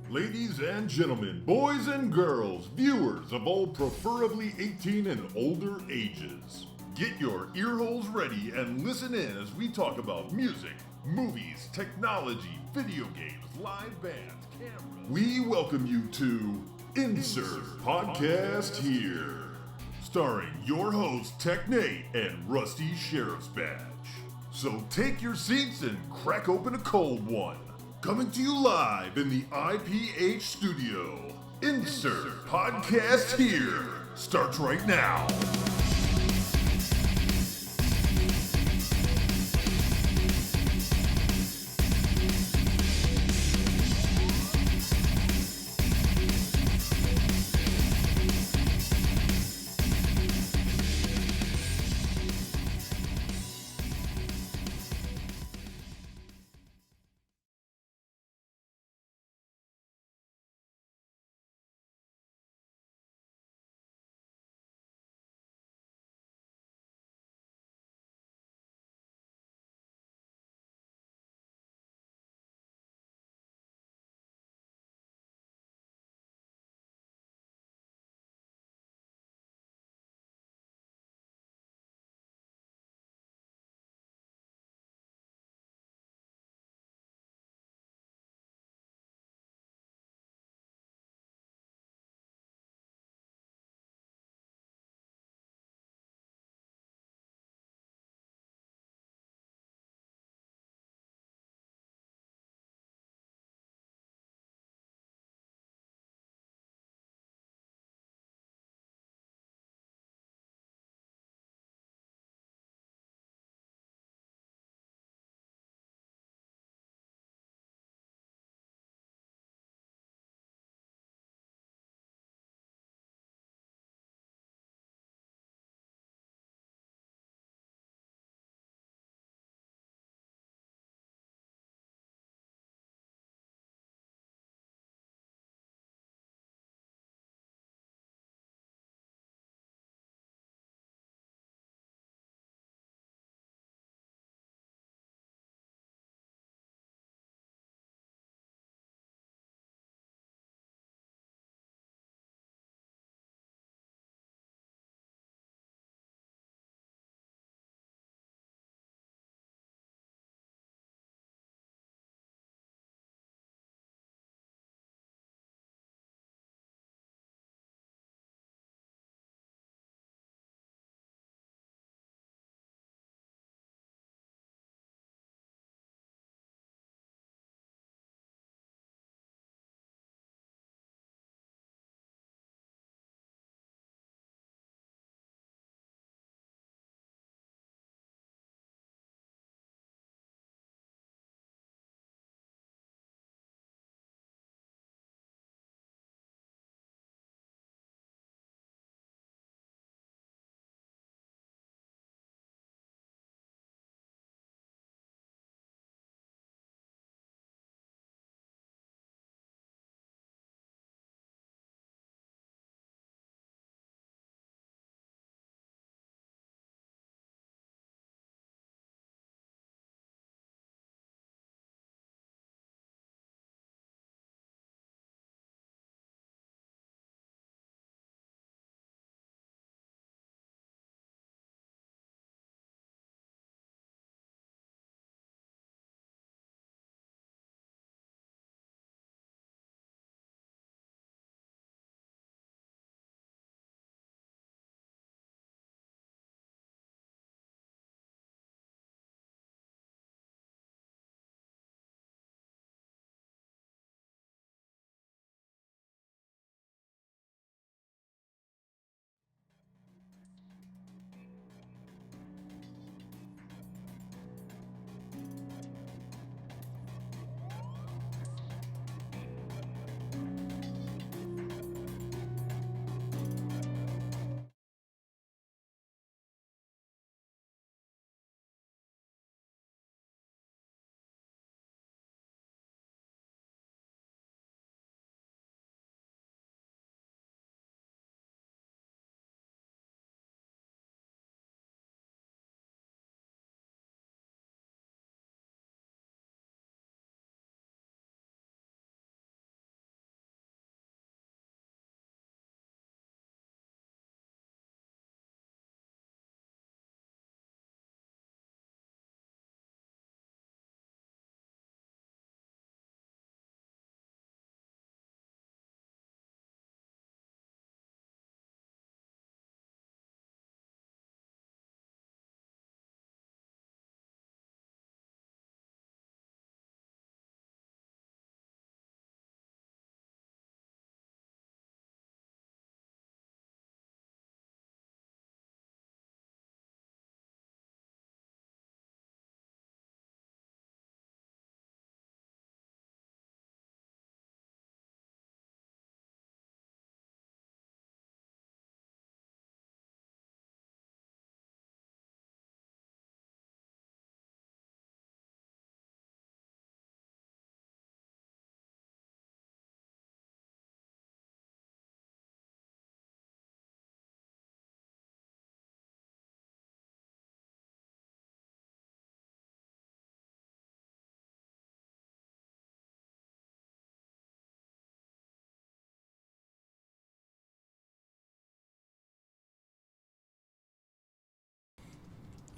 Ladies and gentlemen, boys and girls, viewers of all preferably 18 and older ages, get your earholes ready and listen in as we talk about music, movies, technology, video games, live bands, cameras. We welcome you to Insert Podcast Here, starring your hosts Tech Nate and Rusty Sheriff's Badge. So take your seats and crack open a cold one. Coming to you live in the IPH studio. Insert Podcast Here starts right now.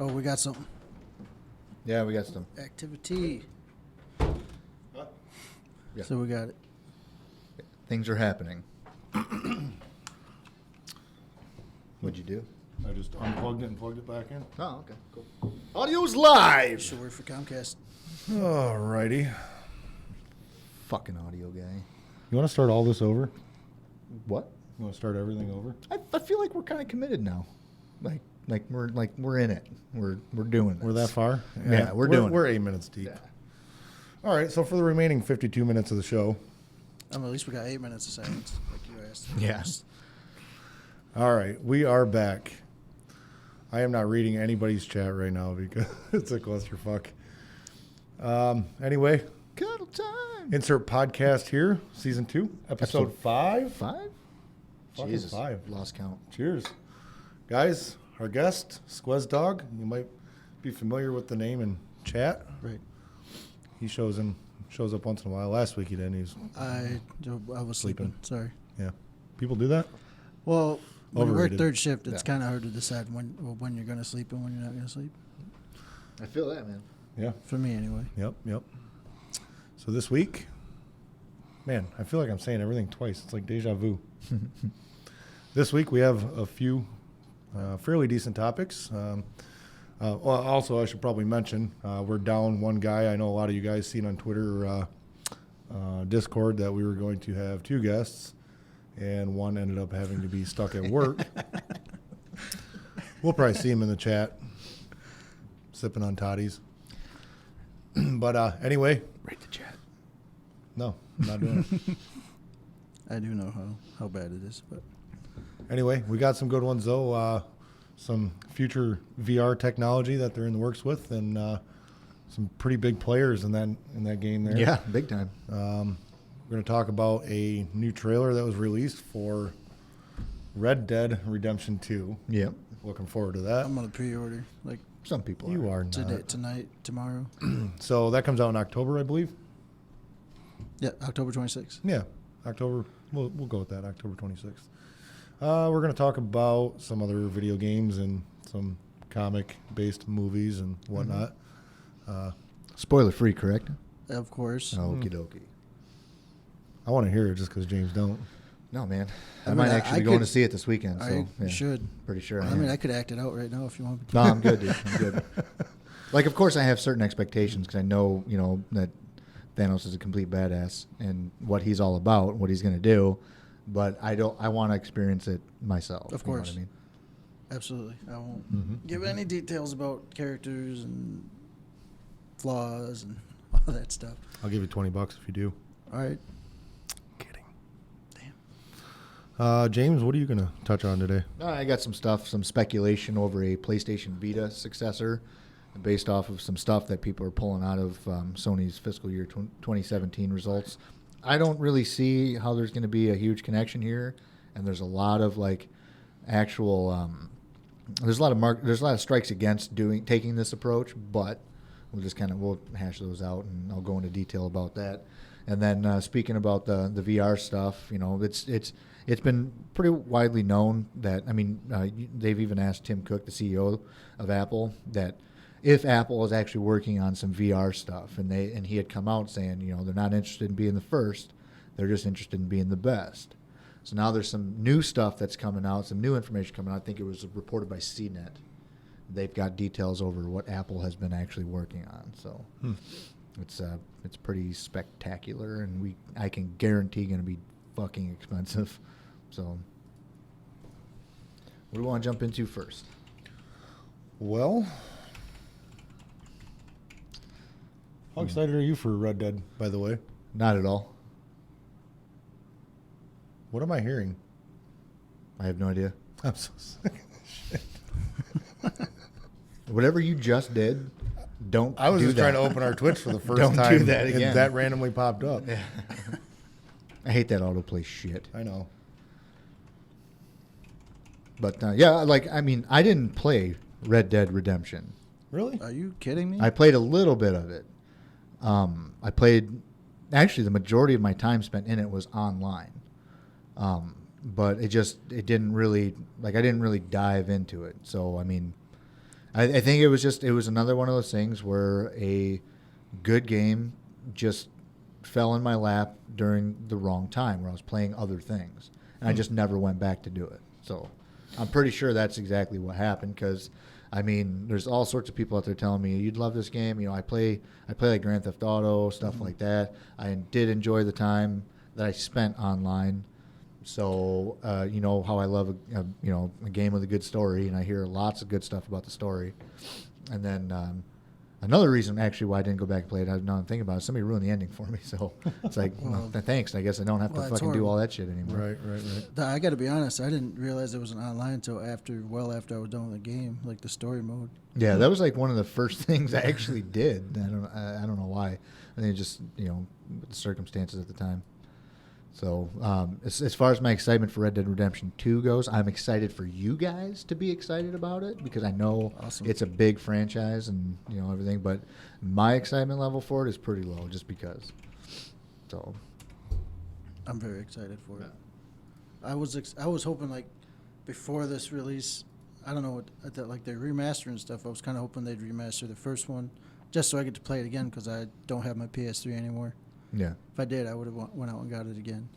Oh, we got something. Yeah, we got some. Activity. Yeah. So we got it. Things are happening. What'd you do? I just unplugged it and plugged it back in. Oh, okay, cool. Audio's live. Should work for Comcast. Alrighty. Fucking audio guy. You want to start all this over? What? You want to start everything over? I feel like we're kind of committed now. Like we're in it. We're doing this. We're that far? Yeah, we're doing it. We're 8 minutes deep. Yeah. All right, so for the remaining 52 minutes of the show. At least we got 8 minutes of silence, like you asked. Yeah. All right, we are back. I am not reading anybody's chat right now because it's a clusterfuck. Anyway, Cuddle time. insert podcast here, season 2, episode 5. 5? Fucking Jesus. 5. Lost count. Cheers. Guys, our guest, Squez Dog, you might be familiar with the name in chat. Right. He shows up once in a while. Last week he didn't. I was sleeping. Sorry. Yeah. People do that? Well, when you work Overrated. third shift, it's Yeah. kind of hard to decide when you're going to sleep and when you're not going to sleep. I feel that, man. Yeah. For me, anyway. Yep. So this week, man, I feel like I'm saying everything twice. It's like deja vu. This week we have a few fairly decent topics. Well, also, I should probably mention we're down one guy. I know a lot of you guys seen on Twitter, Discord, that we were going to have 2 guests, and one ended up having to be stuck at work. We'll probably see him in the chat, sipping on toddies. But anyway. Rate the chat. No, I'm not doing it. I do know how bad it is, but Anyway, we got some good ones, though. Some future VR technology that they're in the works with, and some pretty big players in that game there. Yeah, big time. We're going to talk about a new trailer that was released for Red Dead Redemption 2. Yep. Looking forward to that. I'm on a pre-order like Some people You are today, not. tonight, tomorrow. So that comes out in October, I believe. Yeah, October 26th. Yeah, October. We'll go with that, October 26th. We're going to talk about some other video games and some comic-based movies and whatnot. Spoiler free, correct? Of course. Okie dokie. I want to hear it just because James don't. No, man. I mean, might I actually be going could- to see it this weekend. So I yeah, should. pretty sure. I am. mean, I could act it out right now if you want me to. No, I'm good, dude. I'm good. Like, of course, I have certain expectations because I know, that Thanos is a complete badass and what he's all about, what he's going to do. But I want to experience it myself. Of you know course. what I mean? Absolutely. I won't give any details about characters and flaws and all that stuff. I'll give you $20 if you do. All right. Kidding. Damn. James, what are you going to touch on today? I got some speculation over a PlayStation Vita successor based off of some stuff that people are pulling out of Sony's fiscal year 2017 results. I don't really see how there's going to be a huge connection here, and there's a lot of actual there's a lot of strikes against taking this approach, but we'll hash those out, and I'll go into detail about that. And then speaking about the VR stuff, it's been pretty widely known that, they've even asked Tim Cook, the CEO of Apple, that if Apple is actually working on some VR stuff, and he had come out saying, they're not interested in being the first, they're just interested in being the best. So now there's some new stuff that's coming out, some new information coming out. I think it was reported by CNET. They've got details over what Apple has been actually working on. So it's pretty spectacular, and I can guarantee going to be fucking expensive. So what do we want to jump into first? Well, how excited are you for Red Dead, by the way? Not at all. What am I hearing? I have no idea. I'm so sick of this shit. Whatever you just did, don't I was do just that. trying to open our Twitch for the first Don't do time. that and again. that randomly popped up. I hate that autoplay shit. I know. But I didn't play Red Dead Redemption. Really? Are you kidding me? I played a little bit of it. I played, actually the majority of my time spent in it was online. But it didn't really, I didn't really dive into it. So, I think it was another one of those things where a good game just fell in my lap during the wrong time where I was playing other things, and I just never went back to do it. So I'm pretty sure that's exactly what happened because, I mean, there's all sorts of people out there telling me you'd love this game. You know, I play like Grand Theft Auto, stuff like that. I did enjoy the time that I spent online. So, you know how I love a game with a good story, and I hear lots of good stuff about the story. And then another reason, actually, why I didn't go back and play it, now I'm thinking about it, somebody ruined the ending for me. So it's like, well, thanks. I guess I don't have to fucking do all that shit anymore. Right. I got to be honest. I didn't realize it was an online until after I was done with the game, like the story mode. Yeah, that was like one of the first things I actually did. I don't know why. I think just the circumstances at the time. So as far as my excitement for Red Dead Redemption 2 goes, I'm excited for you guys to be excited about it because I know it's a big franchise and everything. But my excitement level for it is pretty low just because. So I'm very excited for it. I was hoping like before this release, I don't know like they're remastering stuff. I was kind of hoping they'd remaster the first one just so I get to play it again because I don't have my PS3 anymore. Yeah. If I did, I would have went out and got it again.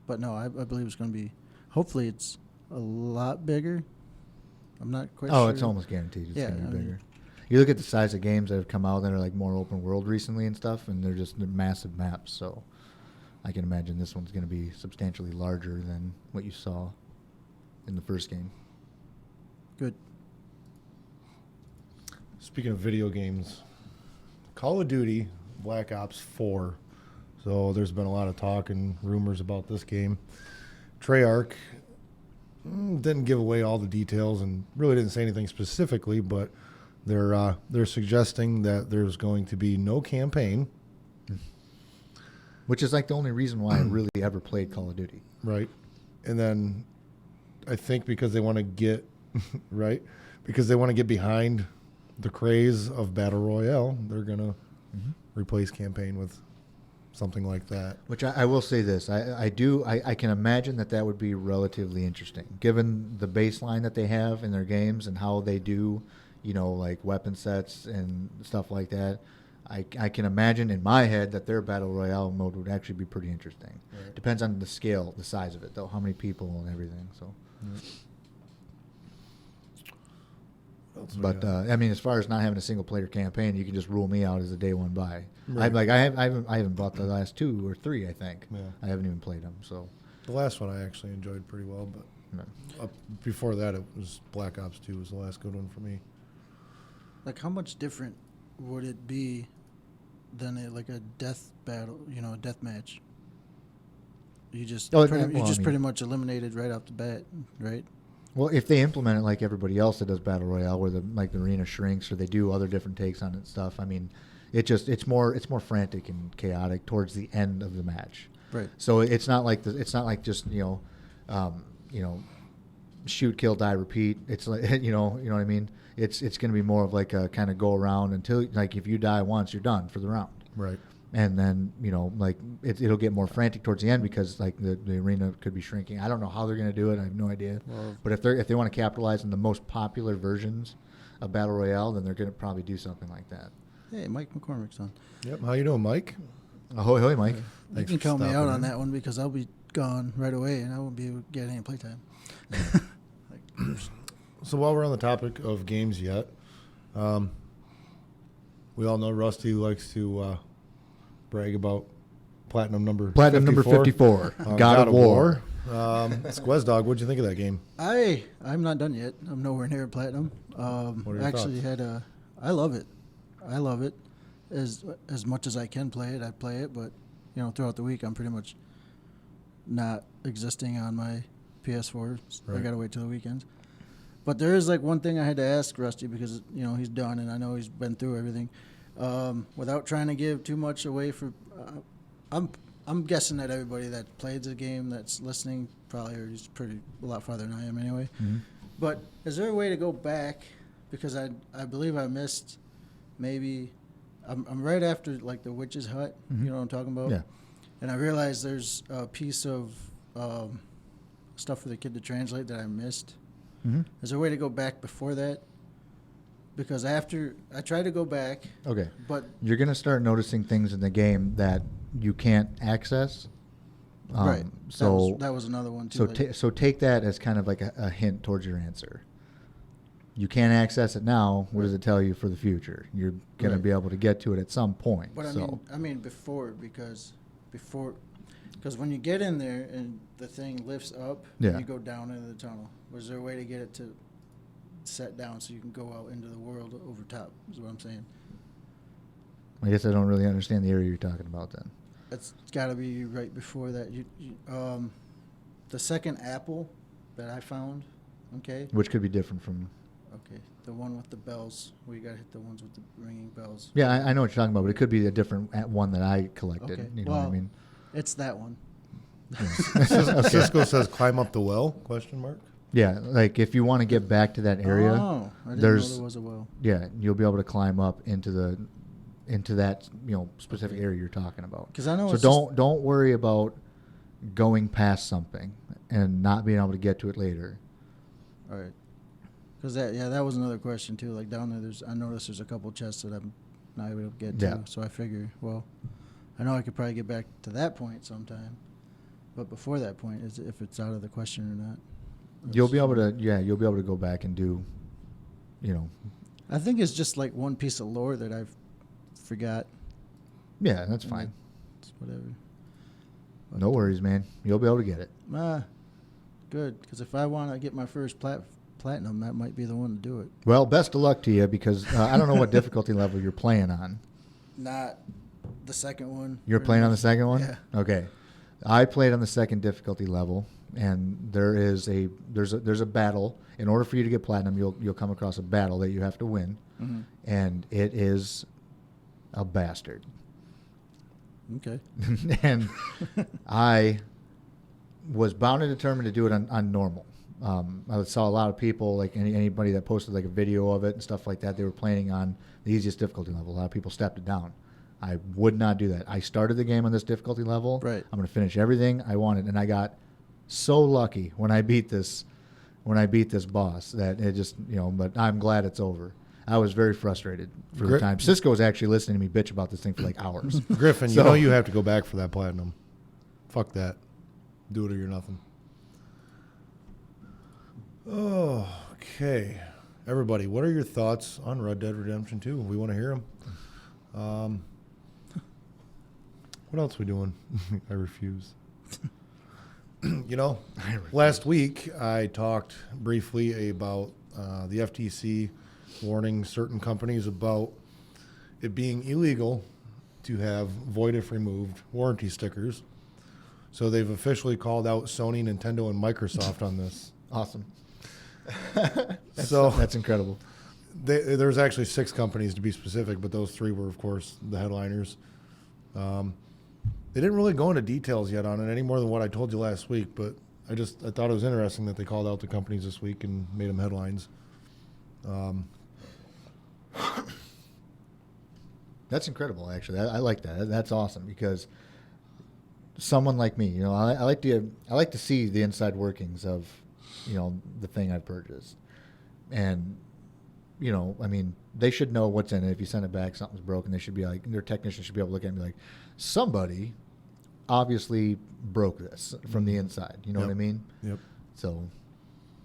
But no, I believe it's going to be. Hopefully, it's a lot bigger. I'm not quite sure. Oh, it's almost guaranteed it's going to be bigger. You look at the size of games that have come out that are like more open world recently and stuff, and they're massive maps. So I can imagine this one's going to be substantially larger than what you saw in the first game. Good. Speaking of video games, Call of Duty Black Ops 4. So there's been a lot of talk and rumors about this game. Treyarch didn't give away all the details and really didn't say anything specifically, but they're suggesting that there's going to be no campaign. Which is like the only reason why I really ever played Call of Duty. Right. And then I think because they want to get behind the craze of Battle Royale, they're going to replace campaign with something like that. Which I will say this, I can imagine that would be relatively interesting, given the baseline that they have in their games and how they do, like weapon sets and stuff like that. I can imagine in my head that their Battle Royale mode would actually be pretty interesting. Right. Depends on the scale, the size of it, though, how many people and everything. So. But I mean, as far as not having a single player campaign, you can just rule me out as the day one by. Right. I haven't bought the last 2 or 3. I think I haven't even played them. So the last one I actually enjoyed pretty well, but before that it was Black Ops 2 was the last good one for me. Like, how much different would it be than a death battle? A death match. You just pretty much eliminated right off the bat, right? Well, if they implement it like everybody else that does Battle Royale, where the arena shrinks or they do other different takes on it and stuff, I mean, it's more frantic and chaotic towards the end of the match. Right. So it's not like just shoot, kill, die, repeat. It's like you know what I mean. It's going to be more of like a kind of go around until like if you die once, you're done for the round. Right. And then it'll get more frantic towards the end because like the arena could be shrinking. I don't know how they're going to do it. I have no idea. Well, but if they want to capitalize on the most popular versions of Battle Royale, then they're going to probably do something like that. Hey, Mike McCormick's on. Yep. How you doing, Mike? Ahoy, Mike. You can count me out on that one because I'll be gone right away and I won't be able to get any playtime. So while we're on the topic of games yet, we all know Rusty likes to brag about platinum number 54. God of War. Squez Dog, what'd you think of that game? I'm not done yet. I'm nowhere near platinum. I love it. I love it as much as I can play it. I play it, but throughout the week I'm pretty much not existing on my PS4. Right. I gotta wait till the weekends. But there is one thing I had to ask Rusty because he's done and I know he's been through everything. Without trying to give too much away for, I'm guessing that everybody that played the game that's listening probably is a lot farther than I am anyway. Mm-hmm. But is there a way to go back? Because I believe I missed maybe I'm right after the witch's hut. Mm-hmm. You know what I'm talking about? Yeah. And I realized there's a piece of stuff for the kid to translate that I missed. Mhm. Is there a way to go back before that? Because after I tried to go back, Okay. but You're going to start noticing things in the game that you can't access. right. So that was another one too. so like, so take that as kind of like a hint towards your answer. You can't access it now. What does it tell you for the future? You're going to Right. be able to get to it at some point. but so I mean before because when you get in there and the thing lifts up, Yeah. and you go down into the tunnel. Was there a way to get it to set down so you can go out into the world over top? Is what I'm saying. I guess I don't really understand the area you're talking about then. It's got to be right before that. The second apple that I found. Okay. Which could be different from. Okay. The one with the bells, where you got to hit the ones with the ringing bells. Yeah, I know what you're talking about, but it could be a different one that I collected. Okay. You know what I mean? It's that one. Cisco says climb up the well? Question mark. Yeah, like if you want to get back to that area, Oh, I didn't know there's there was a well. yeah, you'll be able to climb up into that specific area you're talking about. Because I know. So it's don't worry about going past something and not being able to get to it later. All right. Because that was another question too. Like down there, I noticed there's a couple chests that I'm not able to get to. Yeah. So I figure, well, I know I could probably get back to that point sometime, but before that point, is if it's out of the question or not. You'll be able to go back and do, I think it's just like one piece of lore that I've forgot. Yeah, that's and fine. It's whatever. No worries, man. You'll be able to get it. Good. Because if I want to get my first platinum, that might be the one to do it. Well, best of luck to you because I don't know what difficulty level you're playing on. Not the second one. You're playing on the second one? Yeah. Okay. I played on the second difficulty level, and there's a battle. In order for you to get platinum, you'll come across a battle that you have to win, and it is a bastard. Okay. And I was bound and determined to do it on normal. I saw a lot of people, like anybody that posted like a video of it and stuff like that, they were playing on the easiest difficulty level. A lot of people stepped it down. I would not do that. I started the game on this difficulty level. Right. I'm going to finish everything I wanted, and I got so lucky when I beat this boss that it just, but I'm glad it's over. I was very frustrated for the time. Cisco was actually listening to me bitch about this thing for like hours. Griffin, you know you have to go back for that platinum. Fuck that. Do it or you're nothing. Oh, okay. Everybody, what are your thoughts on Red Dead Redemption 2? We want to hear them. What else we doing? I refuse. Last week I talked briefly about the FTC warning certain companies about it being illegal to have void if removed warranty stickers. So they've officially called out Sony, Nintendo, and Microsoft on this. Awesome. That's incredible. There's actually 6 companies to be specific, but those 3 were, of course, the headliners. They didn't really go into details yet on it any more than what I told you last week, but I thought it was interesting that they called out the companies this week and made them headlines. That's incredible, actually. I like that. That's awesome because someone like me, I like to see the inside workings of, the thing I've purchased, and they should know what's in it. If you send it back, something's broken. They should be like, their technician should be able to look at it and be like, somebody obviously broke this from the inside. You know what I mean? Yep. So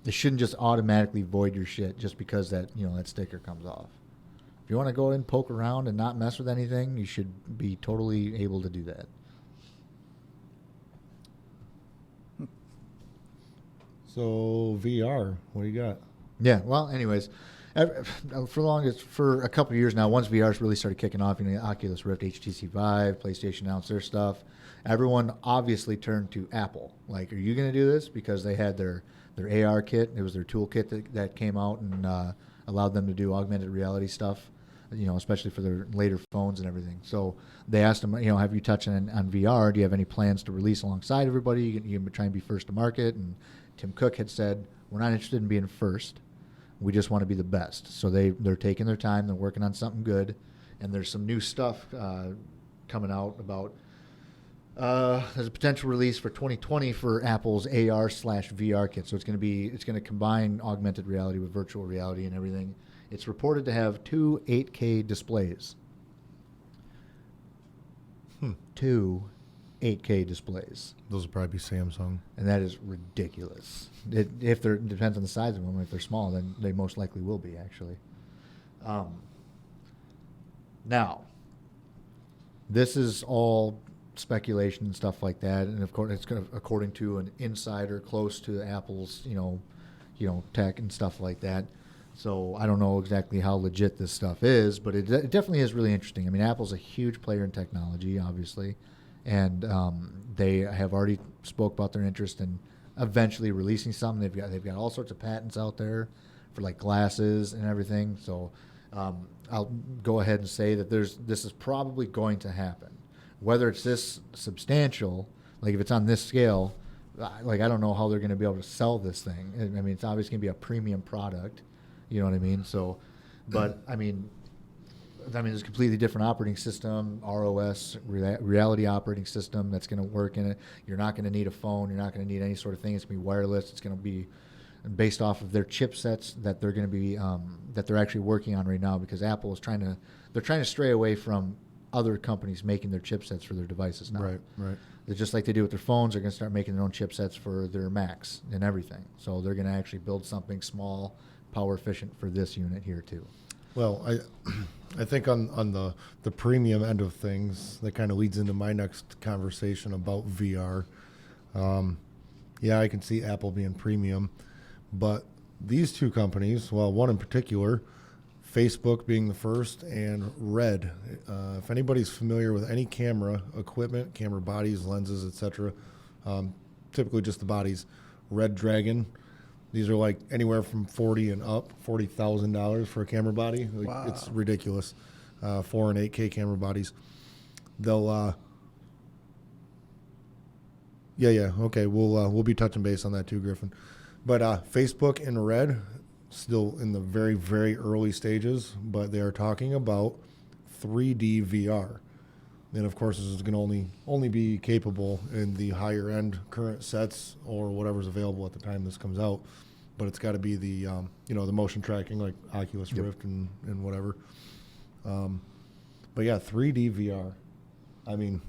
they shouldn't just automatically void your shit just because that sticker comes off. If you want to go and poke around and not mess with anything, you should be totally able to do that. So VR, what do you got? Yeah. Well, anyways, for a couple of years now, once VR's really started kicking off, Oculus Rift, HTC Vive, PlayStation announced their stuff. Everyone obviously turned to Apple. Like, are you going to do this? Because they had their AR kit. It was their toolkit that came out and allowed them to do augmented reality stuff, especially for their later phones and everything. So they asked them, have you touched on VR? Do you have any plans to release alongside everybody? You can try and be first to market. And Tim Cook had said, we're not interested in being first. We just want to be the best. So they're taking their time. They're working on something good. And there's some new stuff coming out about There's a potential release for 2020 for Apple's AR/VR kit. So it's going to combine augmented reality with virtual reality and everything. It's reported to have 2 8K displays. 2 8K displays. Those will probably be Samsung. And that is ridiculous. It depends on the size of them. If they're small, then they most likely will be, actually. Now, this is all speculation and stuff like that, and of course, it's going to, according to an insider close to Apple's, tech and stuff like that. So I don't know exactly how legit this stuff is, but it definitely is really interesting. I mean, Apple's a huge player in technology, obviously, and they have already spoke about their interest in eventually releasing something. They've got all sorts of patents out there for like glasses and everything. So I'll go ahead and say that this is probably going to happen. Whether it's this substantial, like if it's on this scale, like I don't know how they're going to be able to sell this thing. I mean, it's obviously going to be a premium product. You know what I mean? So, but I mean, there's a completely different operating system, ROS, reality operating system that's going to work in it. You're not going to need a phone. You're not going to need any sort of thing. It's going to be wireless. It's going to be based off of their chipsets that they're going to be that they're actually working on right now, because Apple is trying to stray away from other companies making their chipsets for their devices now. Right. They're just like they do with their phones. They're going to start making their own chipsets for their Macs and everything. So they're going to actually build something small, power efficient for this unit here too. Well, I think on the premium end of things, that kind of leads into my next conversation about VR. Yeah, I can see Apple being premium, but these two companies, well, one in particular, Facebook being the first, and Red. If anybody's familiar with any camera equipment, camera bodies, lenses, etc., typically just the bodies, Red Dragon. These are like anywhere from $40,000 and up, $40,000 for a camera body. Like, wow. It's ridiculous. 4 and 8K camera bodies. They'll, okay. We'll be touching base on that too, Griffin. But Facebook and Red, still in the very, very early stages, but they are talking about 3D VR. And of course, this is going to only be capable in the higher end current sets or whatever's available at the time this comes out. But it's got to be the the motion tracking like Oculus Rift and whatever. But yeah, 3D VR. I mean,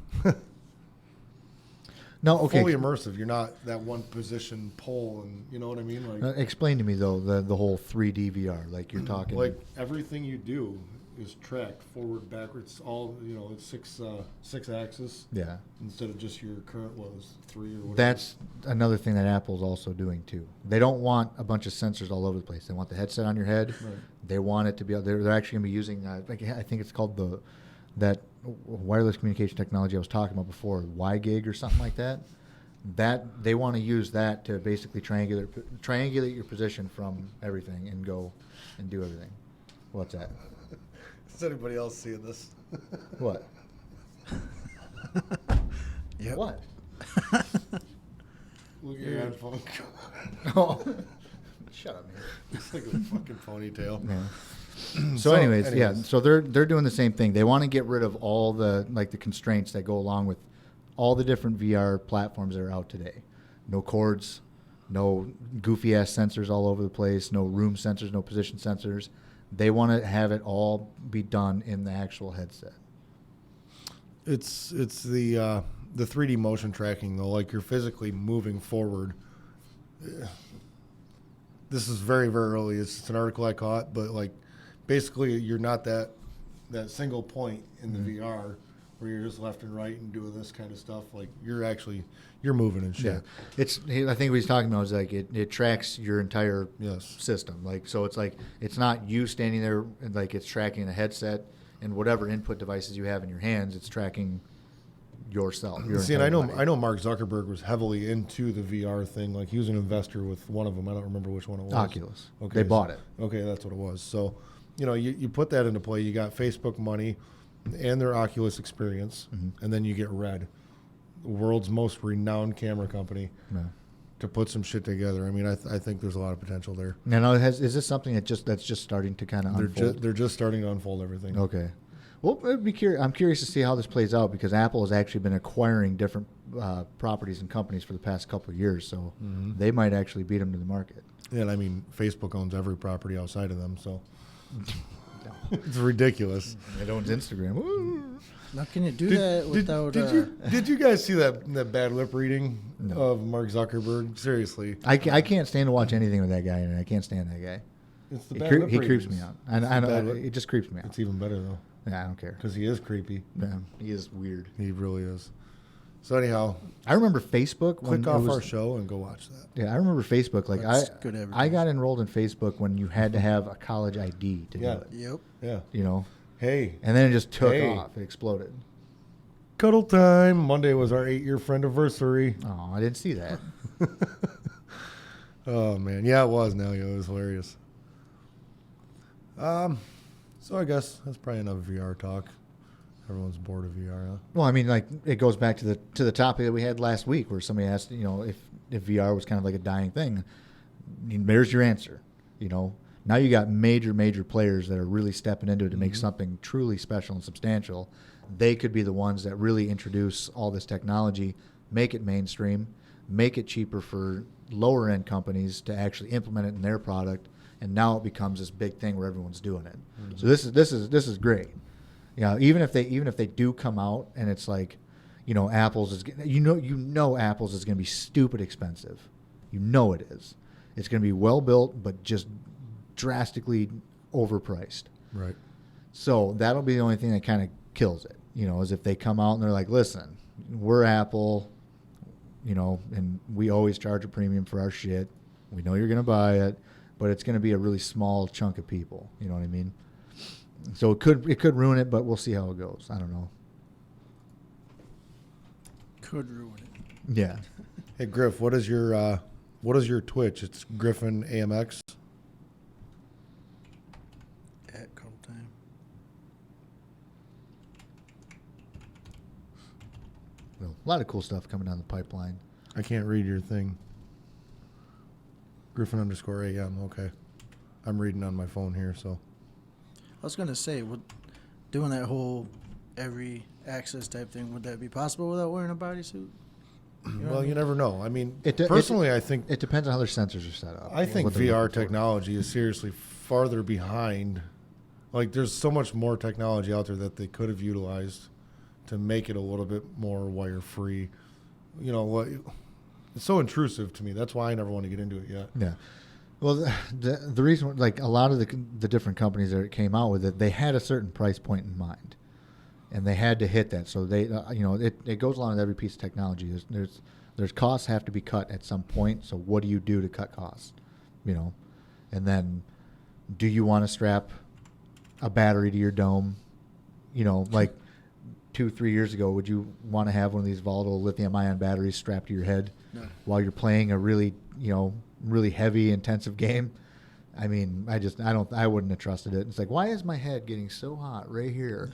no, okay. Fully immersive. You're not that one position pole, and you know what I mean. Like, explain to me though the whole 3D VR. Like you're talking. Like everything you do is tracked forward, backwards. All it's six axis. Yeah. Instead of just your current 3 or whatever. That's another thing that Apple's also doing too. They don't want a bunch of sensors all over the place. They want the headset on your head. Right. They want it to be. They're actually going to be using. I think it's called that wireless communication technology I was talking about before, WiGig or something like that. That they want to use that to basically triangulate your position from everything and go and do everything. What's that? Is anybody else seeing this? What? Yep. What? Look at your headphone. Oh. Shut up, man. It's like a fucking ponytail. Yeah. So anyways, yeah. So they're doing the same thing. They want to get rid of all the constraints that go along with all the different VR platforms that are out today. No cords, no goofy ass sensors all over the place, no room sensors, no position sensors. They want to have it all be done in the actual headset. It's the 3D motion tracking though. Like you're physically moving forward. This is very, very early. It's an article I caught, but like basically you're not that single point in the VR where you're just left and right and doing this kind of stuff. Like you're moving and shit. Yeah. I think what he's talking about is like it tracks your entire system. Like, so it's like, it's not you standing there and like it's tracking the headset and whatever input devices you have in your hands, it's tracking yourself. See, and I know Mark Zuckerberg was heavily into the VR thing. Like he was an investor with one of them. I don't remember which one it was. Oculus. Okay, they bought it. Okay, that's what it was. So, you put that into play. You got Facebook money and their Oculus experience, and then you get Red, the world's most renowned camera company, to put some shit together. I mean, I think there's a lot of potential there. Now, is this something that's just starting to kind of unfold? They're just starting to unfold everything. Okay. Well, I'm curious to see how this plays out because Apple has actually been acquiring different properties and companies for the past couple of years, so they might actually beat them to the market. Yeah, and I mean, Facebook owns every property outside of them, so it's ridiculous. It owns Instagram. Woo. Now, can you do that without? Did you guys see that bad lip reading of Mark Zuckerberg? Seriously, I can't stand to watch anything with that guy, and I can't stand that guy. it's the bad lip He creeps readings. me out. I know it just creeps me out. It's even better though, Yeah, I don't care. because he is creepy. Yeah, he is weird. He really is. So anyhow, I remember Facebook when click off it was, our show and go watch that. Yeah, I remember Facebook. Like That's good I advertising. got enrolled in Facebook when you had to have a college ID to Yeah. do it. Yep. Yeah. You know, Hey, and then it just took Hey. off. It exploded. cuddle time. Monday was our 8-year friend anniversary. Oh, I didn't see that. Oh man, yeah, it was. Now, it was hilarious. So I guess that's probably enough VR talk. Everyone's bored of VR, huh? Well, I mean, like it goes back to the topic that we had last week, where somebody asked, if VR was kind of like a dying thing. I mean, there's your answer. Now you got major players that are really stepping into it to make something truly special and substantial. They could be the ones that really introduce all this technology, make it mainstream, make it cheaper for lower end companies to actually implement it in their product, and now it becomes this big thing where everyone's doing it. So this is great. Even if they do come out and it's like, Apple's is Apple's is going to be stupid expensive. It is. It's going to be well built, but just drastically overpriced. Right. So that'll be the only thing that kind of kills it. Is if they come out and they're like, listen, we're Apple, and we always charge a premium for our shit. We know you're going to buy it, but it's going to be a really small chunk of people. You know what I mean? So it could ruin it, but we'll see how it goes. I don't know. Could ruin it. Yeah. Hey Griff, what is your Twitch? It's Griffin AMX. At cuddle time. Well, a lot of cool stuff coming down the pipeline. I can't read your thing. Griffin _ AM. Okay, I'm reading on my phone here. So I was gonna say, doing that whole every access type thing, would that be possible without wearing a bodysuit? well, you never know. I mean, I think it depends on how their sensors are set up. I think what they're VR looking for. technology is seriously farther behind. Like, there's so much more technology out there that they could have utilized to make it a little bit more wire-free. What? It's so intrusive to me. That's why I never want to get into it yet. Yeah. Well, the reason, like a lot of the different companies that came out with it, they had a certain price point in mind, and they had to hit that. So they, it goes along with every piece of technology. There's costs have to be cut at some point. So what do you do to cut costs? And then, do you want to strap a battery to your dome? Like 2-3 years ago, would you want to have one of these volatile lithium-ion batteries strapped to your head while you're playing a really heavy, intensive game? I mean, I wouldn't have trusted it. It's like, why is my head getting so hot right here?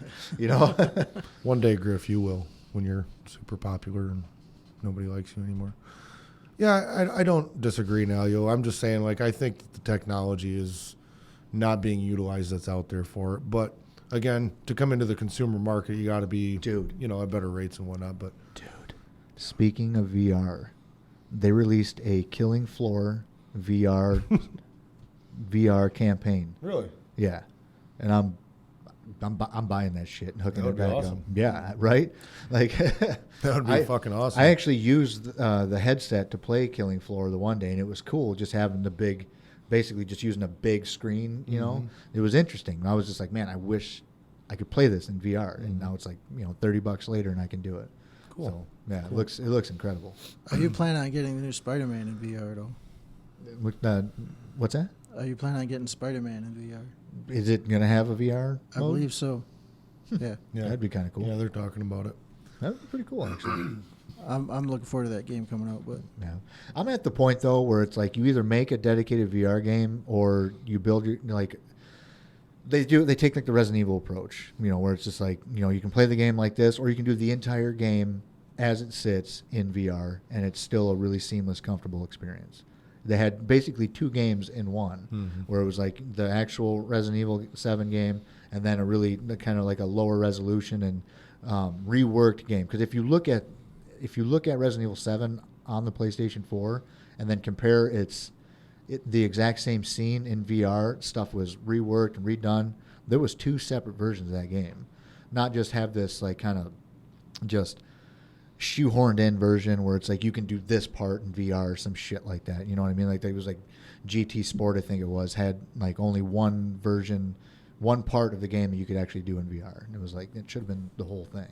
One day, Griff, you will, when you're super popular and nobody likes you anymore. Yeah, I don't disagree now, I'm just saying, like, I think that the technology is not being utilized that's out there for it. But again, to come into the consumer market, you got to be, at better rates and whatnot. But speaking of VR, they released a Killing Floor VR campaign. Really? Yeah, and I'm buying that shit and hooking That it would be back awesome. up. Yeah, right. Like That would be fucking awesome. I actually used the headset to play Killing Floor the one day, and it was cool just having basically just using a big screen. It was interesting. I was just like, man, I wish I could play this in VR. And now it's like $30 later, and I can do it. Cool. So yeah, cool. It looks incredible. Are you planning on getting the new Spider-Man in VR though? What's that? Are you planning on getting Spider-Man in VR? Is it gonna have a VR I mode? believe so. Yeah. Yeah. That'd be kind of cool. Yeah, they're talking about it. That'd be pretty cool, actually. I'm looking forward to that game coming out, but Yeah, I'm at the point though where it's like you either make a dedicated VR game or you build your They take like the Resident Evil approach, where it's just like you can play the game like this, or you can do the entire game as it sits in VR, and it's still a really seamless, comfortable experience. They had basically 2 games in one, where it was like the actual Resident Evil 7 game, and then a really kind of like a lower resolution and reworked game. Because if you look at Resident Evil 7 on the PlayStation 4 and then compare the exact same scene in VR, stuff was reworked and redone. There was 2 separate versions of that game, not just have this like kind of just shoehorned in version where it's like you can do this part in VR or some shit like that. You know what I mean? Like it was like GT Sport, I think it was, had like only one version, one part of the game that you could actually do in VR. And it was like, it should have been the whole thing.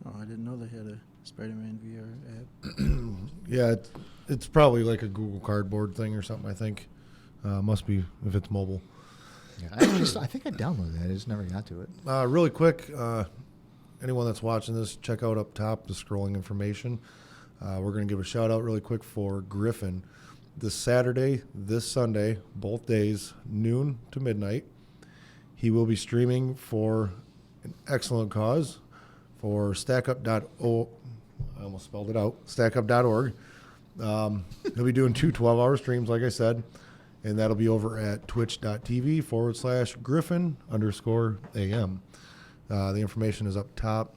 Oh, I didn't know they had a Spider-Man VR app. Yeah, it's probably like a Google Cardboard thing or something, I think. Must be if it's mobile. Yeah, I think I downloaded that. I just never got to it. Really quick, anyone that's watching this, check out up top the scrolling information. We're going to give a shout out really quick for Griffin. This Saturday, this Sunday, both days, noon to midnight, he will be streaming for an excellent cause for stackup.org. I almost spelled it out. Stackup.org. He'll be doing 2 12-hour streams, like I said, and that'll be over at twitch.tv/Griffin_AM. The information is up top.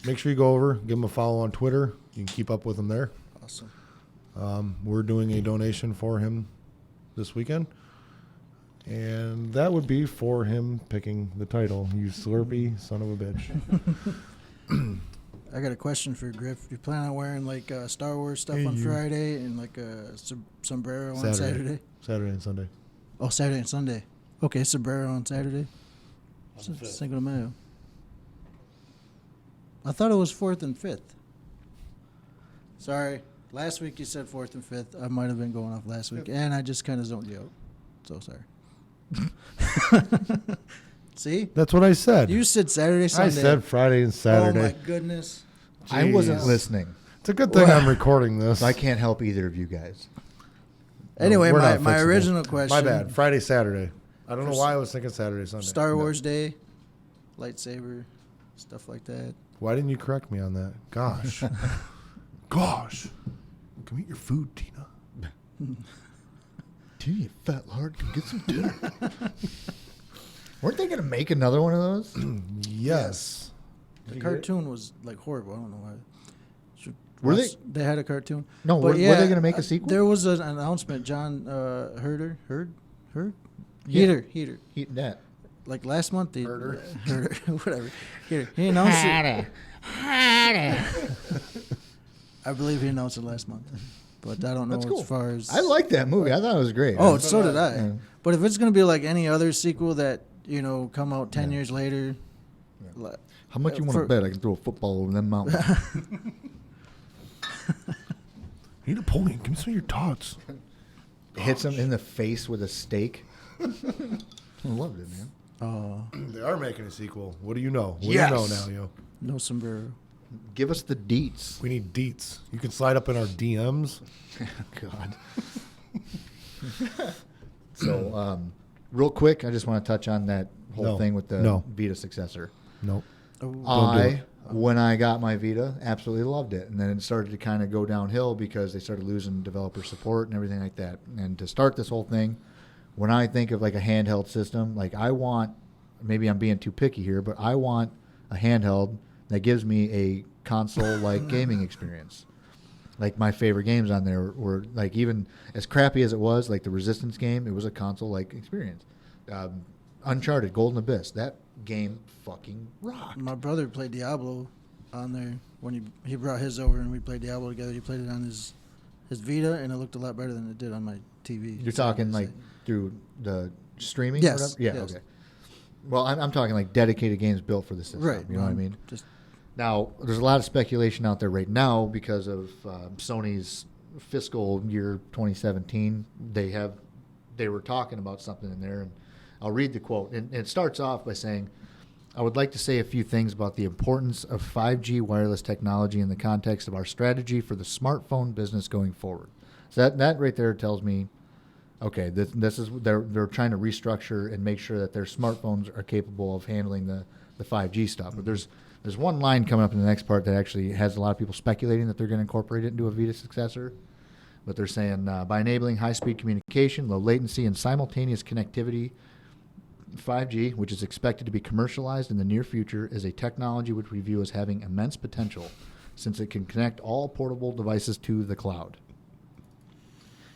Make sure you go over, give him a follow on Twitter. You can keep up with him there. Awesome. We're doing a donation for him this weekend, and that would be for him picking the title. You slurpy son of a bitch. I got a question for Griff. You plan on wearing like Star Wars stuff on Friday and like a sombrero on Saturday? Saturday and Sunday. Oh, Saturday and Sunday. Okay, sombrero on Saturday. Cinco de Mayo. I thought it was 4th and 5th. Sorry. Last week you said 4th and 5th. I might have been going off last week, and I just kind of zoned you out. So sorry. See? That's what I said. You said Saturday, Sunday. I said Friday and Saturday. Oh, my goodness. I wasn't Jeez. listening. It's a good thing I'm recording this. So I can't help either of you guys. Anyway, We're not my fixable. original question. My bad. Friday, Saturday. I don't know why I was thinking Saturday, Sunday. Star Wars Day, lightsaber, stuff like that. Why didn't you correct me on that? Gosh. Gosh. Come eat your food, Tina. Tina, you fat lard, come get some dinner. Weren't they going to make another one of those? Yes. The cartoon was like horrible. I don't know why. Were they? They had a cartoon. No, But were they going to make a sequel? There was an announcement. John Heater. Yeah. Heater. That. Like last month, Herder. whatever. Heater. He announced it. I believe he announced it last month, but I don't know That's cool. as far as. I like that movie. I thought it was great. Oh, so did I. Yeah. But if it's gonna be like any other sequel that come out 10 years later, like, How much you want to bet I can throw a football over them mountains? Eat a pony. Give me some of your tots. Hits him in the face with a steak. I loved it, man. They are making a sequel. What do you know? What Yes. do you know now, yo? no sombrero. Give us the deets. We need deets. You can slide up in our DMs. God. So, real quick, I just want to touch on that whole No. thing with the No. Vita successor. Nope. When I got my Vita, absolutely loved it. And then it started to kind of go downhill because they started losing developer support and everything like that. And to start this whole thing, when I think of like a handheld system, like I want, maybe I'm being too picky here, but I want a handheld that gives me a console-like gaming experience. Like my favorite games on there were like, even as crappy as it was, like the Resistance game, it was a console-like experience. Uncharted, Golden Abyss, that game fucking rocked. My brother played Diablo on there when he brought his over and we played Diablo together. He played it on his Vita and it looked a lot better than it did on my TV. You're talking like through the streaming? Yes, Or whatever? Yeah, yes. okay. Well, I'm talking like dedicated games built for the system. Right. You know what I mean? Just Now, there's a lot of speculation out there right now because of Sony's fiscal year 2017. They were talking about something in there, and I'll read the quote. And it starts off by saying, I would like to say a few things about the importance of 5G wireless technology in the context of our strategy for the smartphone business going forward. So that right there tells me, okay, this is they're trying to restructure and make sure that their smartphones are capable of handling the 5G stuff. But there's one line coming up in the next part that actually has a lot of people speculating that they're going to incorporate it into a Vita successor, But they're saying by enabling high-speed communication, low latency, and simultaneous connectivity, 5G, which is expected to be commercialized in the near future, is a technology which we view as having immense potential since it can connect all portable devices to the cloud.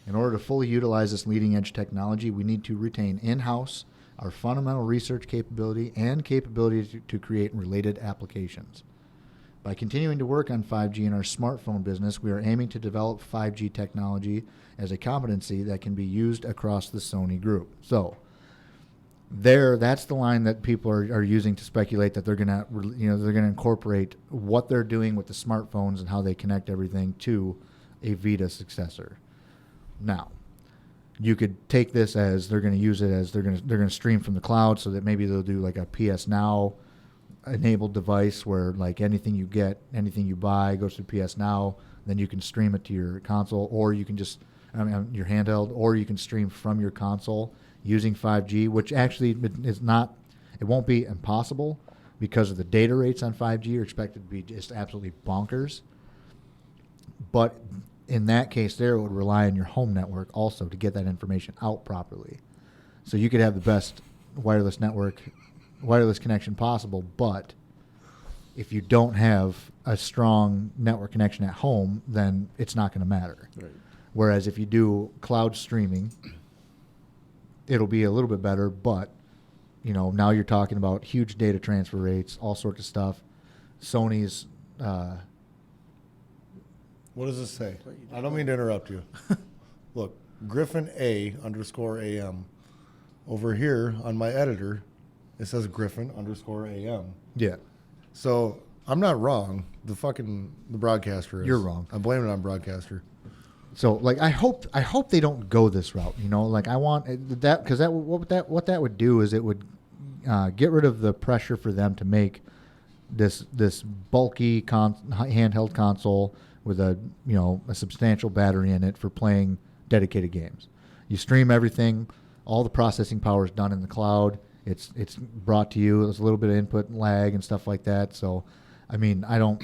In order to fully utilize this leading-edge technology, we need to retain in-house our fundamental research capability and capability to create related applications. By continuing to work on 5G in our smartphone business, we are aiming to develop 5G technology as a competency that can be used across the Sony group. So, that's the line that people are using to speculate that they're gonna incorporate what they're doing with the smartphones and how they connect everything to a Vita successor. Now, you could take this as they're going to use it as they're going to stream from the cloud, so that maybe they'll do like a PS Now enabled device where like anything you buy goes to PS Now, then you can stream it to your console, or you can just your handheld, or you can stream from your console using 5G, which actually it won't be impossible because of the data rates on 5G are expected to be just absolutely bonkers. But in that case, there it would rely on your home network also to get that information out properly. So you could have the best wireless connection possible, but if you don't have a strong network connection at home, then it's not going to matter. Right. Whereas if you do cloud streaming, it'll be a little bit better, but now you're talking about huge data transfer rates, all sorts of stuff. Sony's What does this say? I don't mean to interrupt you. Look, Griffin A_AM. Over here on my editor, it says Griffin_AM. Yeah. So I'm not wrong. The broadcaster is. You're wrong. I'm blaming it on broadcaster. So like I hope they don't go this route. Like I want that, because what that would do is it would get rid of the pressure for them to make this bulky handheld console with a substantial battery in it for playing dedicated games. You stream everything, all the processing power is done in the cloud. It's brought to you. There's a little bit of input and lag and stuff like that. So, I mean, I don't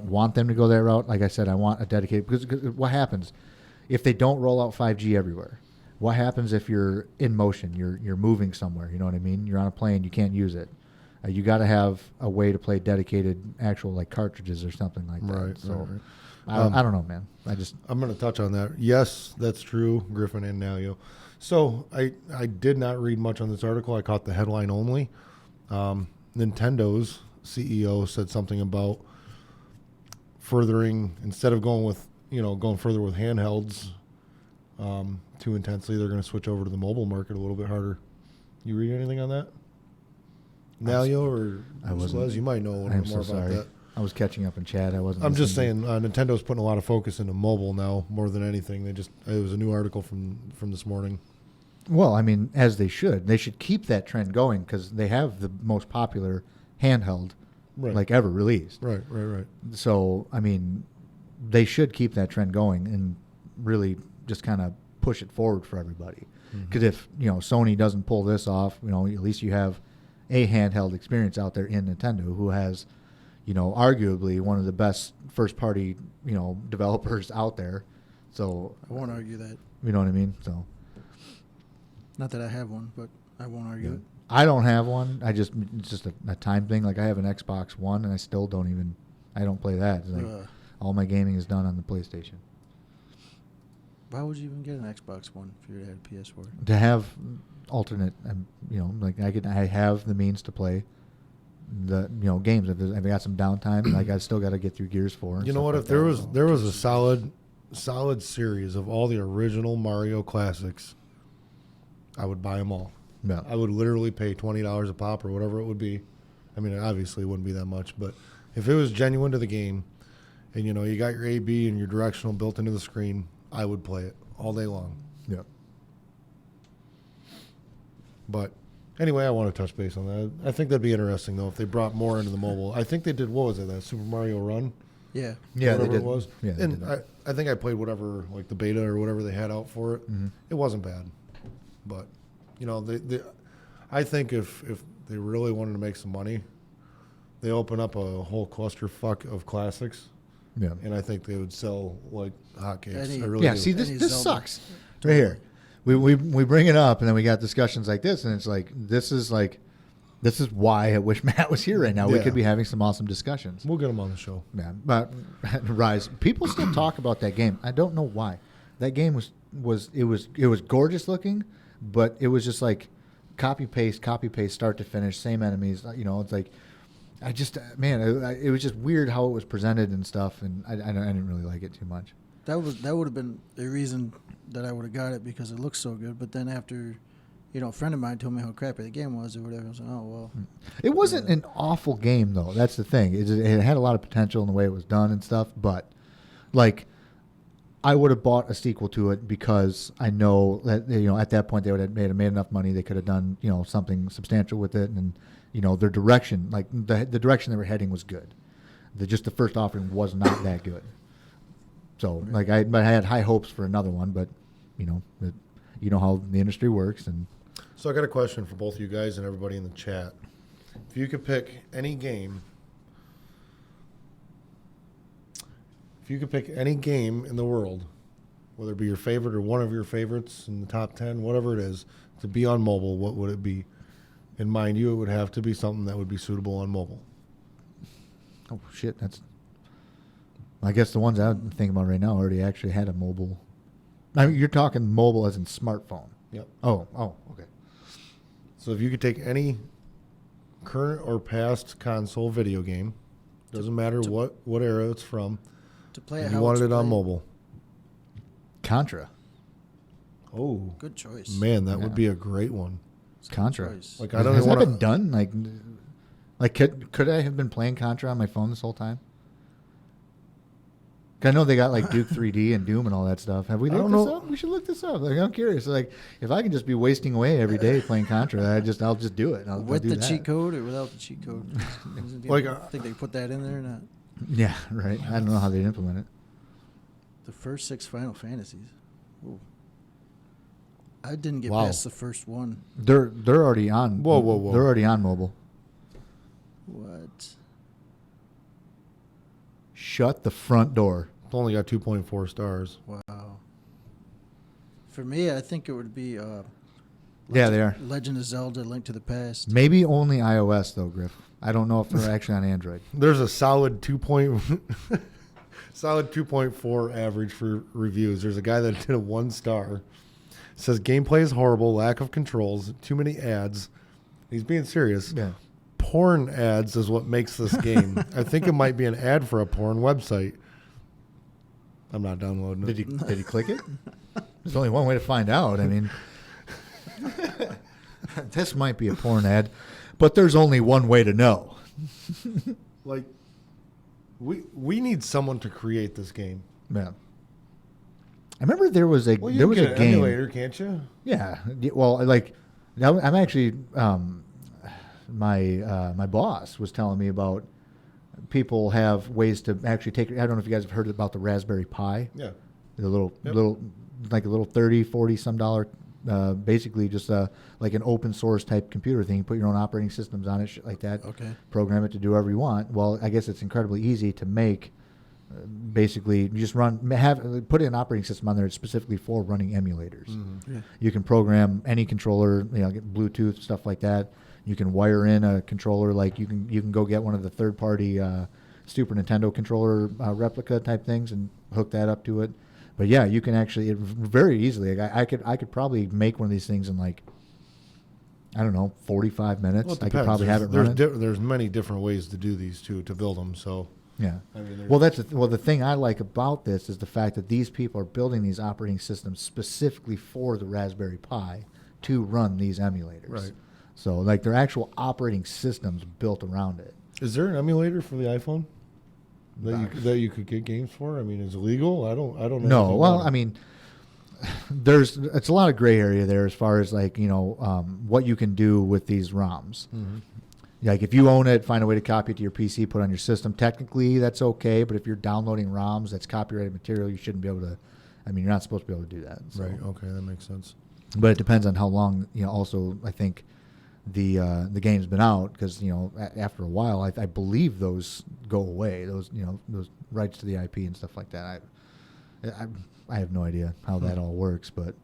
want them to go that route. Like I said, I want a dedicated, because what happens if they don't roll out 5G everywhere? What happens if you're in motion? You're moving somewhere. You know what I mean? You're on a plane. You can't use it. You got to have a way to play dedicated actual like cartridges or something like that. Right. So. Right. I don't know, man. I'm going to touch on that. Yes, that's true, Griffin and Nalio. So I did not read much on this article. I caught the headline only. Nintendo's CEO said something about furthering, instead of going further with handhelds too intensely, they're going to switch over to the mobile market a little bit harder. You read anything on that? Nalio or Les? You might know a little bit more about that. I was catching up in chat. I wasn't. I'm just saying, Nintendo's putting a lot of focus into mobile now more than anything. It was a new article from this morning. Well, I mean, as they should. They should keep that trend going because they have the most popular handheld like ever released. Right. So, I mean, they should keep that trend going and really just kind of push it forward for everybody. Because if Sony doesn't pull this off, at least you have a handheld experience out there in Nintendo, who has arguably one of the best first-party, developers out there. So I won't argue that. You know what I mean? So, not that I have one, but I won't argue it. I don't have one. It's just a time thing. Like I have an Xbox One, and I still I don't play that. It's like all my gaming is done on the PlayStation. Why would you even get an Xbox One if you had a PS4? To have alternate, I have the means to play the games. If I got some downtime, like I still got to get through Gears 4. You know what? If there was a solid series of all the original Mario classics, I would buy them all. Yeah. I would literally pay $20 a pop or whatever it would be. I mean, obviously it wouldn't be that much, but if it was genuine to the game, and you got your A/B and your directional built into the screen, I would play it all day long. Yeah. But anyway, I want to touch base on that. I think that'd be interesting, though, if they brought more into the mobile. I think they did, what was it, that Super Mario Run? Yeah. Yeah, whatever they did. It was. Yeah, and I think I played whatever, like the beta or whatever they had out for it. Mm-hmm. It wasn't bad. But, I think if they really wanted to make some money, they open up a whole clusterfuck of classics Yeah. and I think they would sell like hotcakes. Any- I really Yeah, do. see, Any this Zelda. sucks. Right here. We bring it up, and then we got discussions like this, and it's like, this is why I wish Matt was here right now. We Yeah. could be having some awesome discussions. We'll get them on the show. Yeah, but Rise, people still talk about that game. I don't know why. That game was gorgeous looking, but it was just like copy paste, start to finish, same enemies. It's like it was just weird how it was presented and stuff, and I didn't really like it too much. That would have been a reason that I would have got it because it looks so good. But then after, a friend of mine told me how crappy the game was or whatever. I was like, oh well. It wasn't an awful game though. That's the thing. It had a lot of potential in the way it was done and stuff. But like, I would have bought a sequel to it because I know that at that point they would have made enough money. They could have done something substantial with it, and their direction, like the direction they were heading, was good. The first offering was not that good. So like I had high hopes for another one, but you know how the industry works. And So I got a question for both you guys and everybody in the chat. If you could pick any game in the world, whether it be your favorite or one of your favorites in the top 10, whatever it is, to be on mobile, what would it be? And mind you, it would have to be something that would be suitable on mobile. oh shit, I guess the ones I'm thinking about right now already actually had a mobile. I mean, you're talking mobile as in smartphone. Yep. Oh, okay. So if you could take any current or past console video game, doesn't matter what era it's from, To play and how you wanted it's it on played. mobile. Contra. Oh, Good choice. man, that Yeah. would be a great one. It's a good Contra. choice. Like I don't Has even that want been done? Like could I have been playing Contra on my phone this whole time? I know they got like Duke 3D and Doom and all that stuff. Have we I looked don't this know. up? We should look this up. Like, I'm curious. Like, if I can just be wasting away every day playing Contra, I'll just do it. I'll With do the that. cheat code or without the cheat code? Like, I think they put that in there or not. Yeah, right. I don't know how they implement it. The first 6 Final Fantasies. Ooh. I didn't get Wow. past the first one. They're already on. Whoa. They're already on mobile. What? Shut the front door. It's only got 2.4 stars. Wow. For me, I think it would be Yeah, they are. Legend of Zelda: Link to the Past. Maybe only iOS though, Griff. I don't know if they're actually on Android. There's a solid 2.4 average for reviews. There's a guy that did a 1 star. Says gameplay is horrible, lack of controls, too many ads. He's being serious. Yeah. Porn ads is what makes this game. I think it might be an ad for a porn website. I'm not downloading it. Did he click it? There's only one way to find out. I mean, this might be a porn ad, but there's only one way to know. Like, we need someone to create this game. Yeah. I remember there was a Well, you there can was get a an game. emulator, can't you? Yeah. Well, like I'm actually my boss was telling me about people have ways to actually take. I don't know if you guys have heard about the Raspberry Pi. Yeah. The little Yep. like a little $30, $40 some dollar, basically just like an open source type computer thing. You put your own operating systems on it, shit like that. Okay. Program it to do whatever you want. Well, I guess it's incredibly easy to make. Basically, you just put an operating system on there specifically for running emulators. Mm-hmm. Yeah. You can program any controller, get Bluetooth stuff like that. You can wire in a controller, like you can go get one of the third-party Super Nintendo controller replica type things and hook that up to it. But yeah, you can actually very easily. Like I could probably make one of these things in like, I don't know, 45 minutes. Well, it I could depends. probably have it running. There's many different ways to do these too, to build them. So Yeah. I mean, Well, the thing I like about this is the fact that these people are building these operating systems specifically for the Raspberry Pi to run these emulators. Right. So, like, they're actual operating systems built around it. is there an emulator for the iPhone that you could get games for? I mean, is it legal? I don't know. No, anything well, about it. I mean, it's a lot of gray area there as far as like what you can do with these ROMs. Mhm. Like if you own it, find a way to copy it to your PC, put it on your system. Technically, that's okay. But if you're downloading ROMs, that's copyrighted material. You shouldn't be able to. I mean, you're not supposed to be able to do that. So. Right. Okay, that makes sense. But it depends on how long. Also, I think the game's been out, because after a while I believe those go away, those those rights to the IP and stuff like that. I have no idea how that all works, but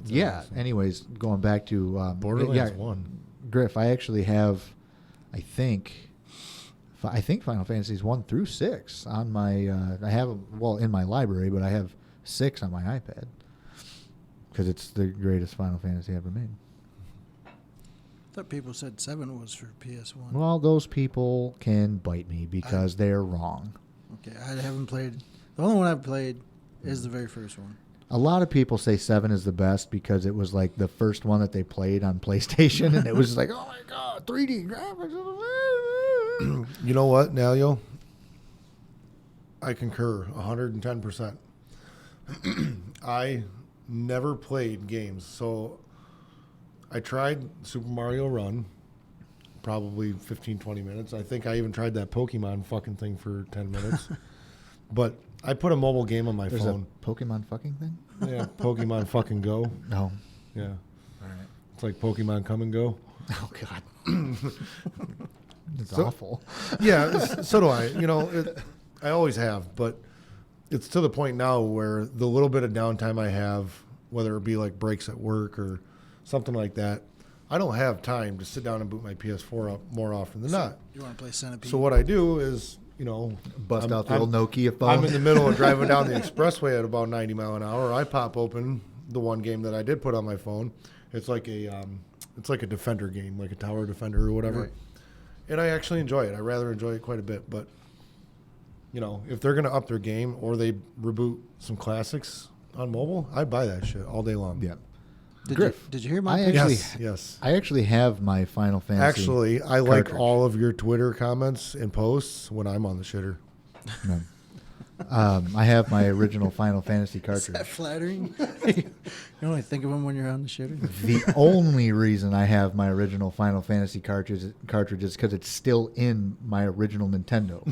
yeah. Anyways, going back to Borderlands 1. Griff, I actually have, I think Final Fantasies 1 through 6 on my. I have in my library, but I have 6 on my iPad because it's the greatest Final Fantasy ever made. I thought people said 7 was for PS1. Well, those people can bite me because they're wrong. Okay, I haven't played. The only one I've played is the very first one. A lot of people say 7 is the best because it was like the first one that they played on PlayStation, and it was just like, oh my god, 3D graphics. You know what, Nalio? I concur 110%. I never played games, so I tried Super Mario Run, probably 15, 20 minutes. I think I even tried that Pokemon fucking thing for 10 minutes. But I put a mobile game on my There's phone. a Pokemon fucking thing? Yeah, Pokemon fucking Go. No. Yeah. All right. It's like Pokemon Come and Go. Oh, God. It's awful. Yeah, so do I. I always have, but it's to the point now where the little bit of downtime I have, whether it be like breaks at work or something like that, I don't have time to sit down and boot my PS4 up more often than not. You want to play Centipede? So what I do is, Bust out the old Nokia phone. I'm in the middle of driving down the expressway at about 90 mile an hour. I pop open the one game that I did put on my phone. It's like a defender game, like a tower defender or whatever. Right. And I actually enjoy it. I rather enjoy it quite a bit. But, if they're going to up their game or they reboot some classics on mobile, I buy that shit all day long. Yeah. Did you hear my I pitch? actually, Yes. I actually have my Final Fantasy. Actually, I like cartridge. all of your Twitter comments and posts when I'm on the shitter. No. I have my original Final Fantasy Is cartridge. that flattering? You only think of them when you're on the shitter. The only reason I have my original Final Fantasy cartridge is because it's still in my original Nintendo.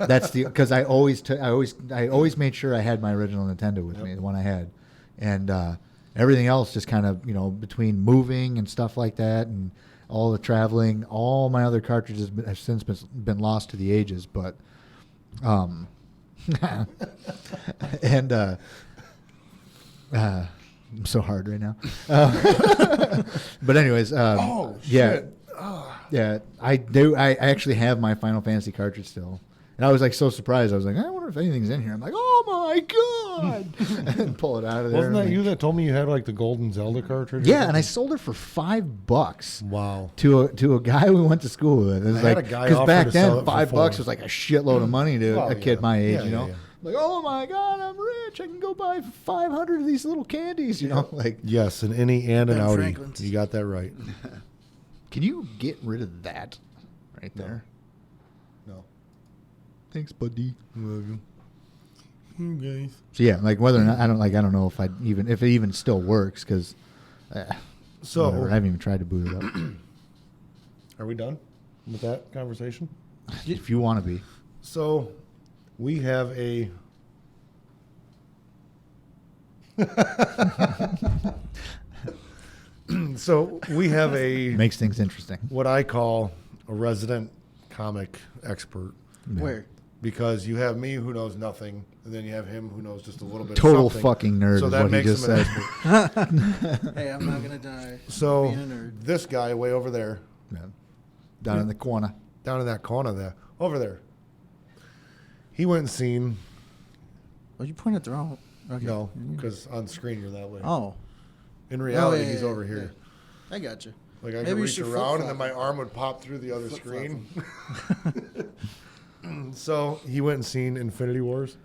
That's because I always made sure I had my original Nintendo with me, the one I had, and everything else just kind of between moving and stuff like that and all the traveling, all my other cartridges have since been lost to the ages, but. And I'm so hard right now. But anyways, yeah, yeah, I do. I actually have my Final Fantasy cartridge still, and I was like so surprised. I was like, I wonder if anything's in here. I'm like, oh my god, and pull it out of there. Wasn't that you that told me you had like the Golden Zelda cartridge? Yeah, and I sold it for $5. Wow. To a guy we went to school with. It was I had like a guy because offer back to sell then it for $5 $4. was like a shitload of money to Well, a kid my age. Yeah, yeah, yeah. Like, oh my god, I'm rich. I can go buy 500 of these little candies. Like, Yes, an innie and an Ben outie. Franklin's. You got that right. can you get rid of that right there? No. Thanks, buddy. Love you. Guys. So yeah, like whether or not I don't know if it even still works because So I haven't even tried to boot it up. are we done with that conversation? If you want to be. So we have a Makes things interesting. what I call a resident comic expert, Yeah. Where? because you have me who knows nothing, and then you have him who knows just a little bit. Total of something. fucking nerd So is that what he makes just him an said. expert. Hey, I'm not gonna die. So Being a nerd. this guy way over there, Yeah. Down in the corner. down in that corner there, over there, he went and seen. Oh, you pointed the wrong. Okay. No, because on screen you're that way. Oh, In reality, yeah, he's yeah, over here. I got you. Like I Maybe could you reach should around and then flip-flop my arm would pop through the other Flip-flop screen. So he went and seen Infinity Wars.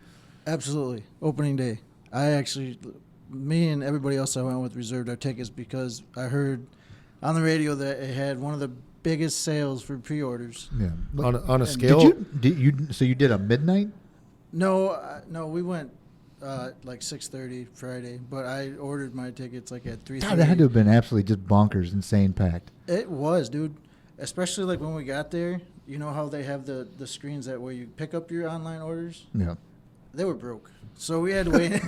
Absolutely. Opening day. Me and everybody else I went with reserved our tickets because I heard on the radio that it had one of the biggest sales for pre-orders. Yeah. On a scale. So you did a midnight? No, we went like 6:30 Friday, but I ordered my tickets like at 3:30. God, that had to have been absolutely just bonkers, insane packed. It was, dude. Especially like when we got there. You know how they have the screens that where you pick up your online orders? Yeah. They were broke. So we had to wait.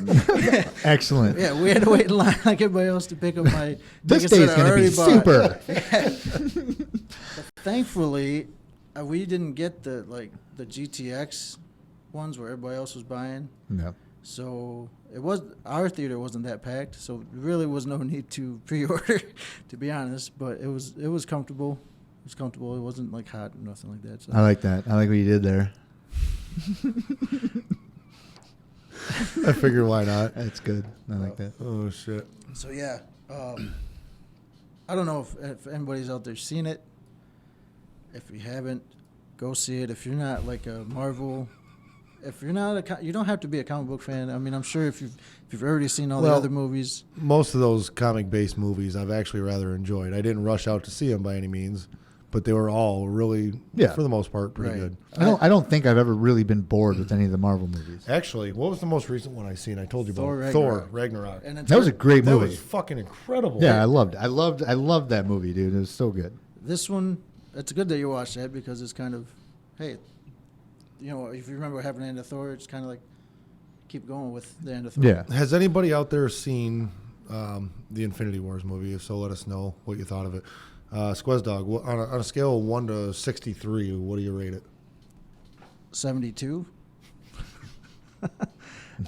Excellent. Yeah, we had to wait in line like everybody else to pick up my This tickets day's that I going to be already super. bought. Thankfully, we didn't get the GTX ones where everybody else was buying. No. So our theater wasn't that packed, so there really was no need to pre-order, to be honest. But it was comfortable. It was comfortable. It wasn't like hot or nothing like that. So. I like that. I like what you did there. I figured why not. That's good. I like that. Oh shit. So yeah, I don't know if anybody's out there seen it. If you haven't, go see it. If you're not like a Marvel, if you're not you don't have to be a comic book fan. I mean, I'm sure if you've already seen all the other movies. Most of those comic-based movies I've actually rather enjoyed. I didn't rush out to see them by any means, but they were all really, for the most part, pretty good. I don't think I've ever really been bored with any of the Marvel movies. Actually, what was the most recent one I seen? I told you Thor about Ragnarok. Thor Ragnarok. And That was a great That movie. was fucking incredible. Yeah, I loved it. I loved that movie, dude. It was so good. This one, it's good that you watched that because it's kind of, hey, if you remember what happened at the end of Thor, it's kind of like keep going with the end of Thor. Yeah. Has anybody out there seen the Infinity Wars movie? If so, let us know what you thought of it. Squezdog, on a scale of 1 to 63, what do you rate it? 72.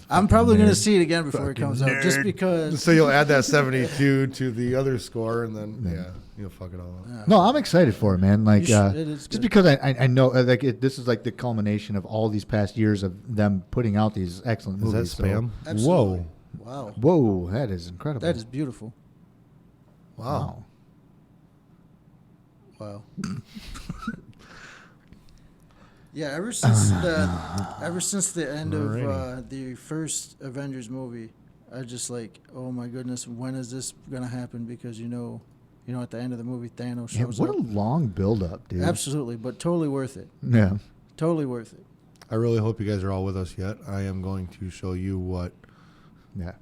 I'm probably going to see it again before it comes out, just because. So you'll add that 72 to the other score, and then you'll fuck it all up. No, I'm excited for it, man. Like, It is just good. because I know this is like the culmination of all these past years of them putting out these excellent Is movies. that spam? Absolutely. Wow. Whoa, that is incredible. That is beautiful. wow. Wow. Yeah, ever since the end of the first Avengers movie, I just like, oh my goodness, when is this gonna happen? Because at the end of the movie, Thanos shows What up. a long build up, dude. Absolutely, but totally worth it. Yeah. Totally worth it. I really hope you guys are all with us yet. I am going to show you what. Yeah.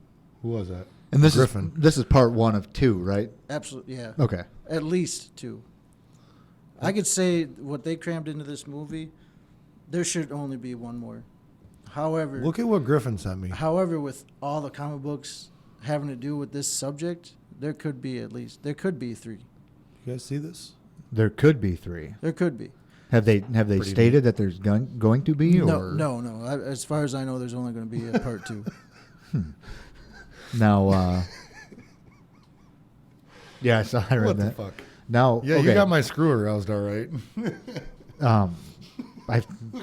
Who was that? And this Griffin. is part 1 of 2, right? Absolutely, yeah. Okay. At least 2. I could say what they crammed into this movie, there should only be 1 more. However, Look at what Griffin sent me. with all the comic books having to do with this subject, there could be 3. You guys see this? There could be 3. There could be. Have they Pretty stated that there's going to be? No. As far as I know, there's only going to be a part 2. Now, yeah, I saw. I read What that. the fuck? Now, Yeah, okay. you got my screw aroused, all right.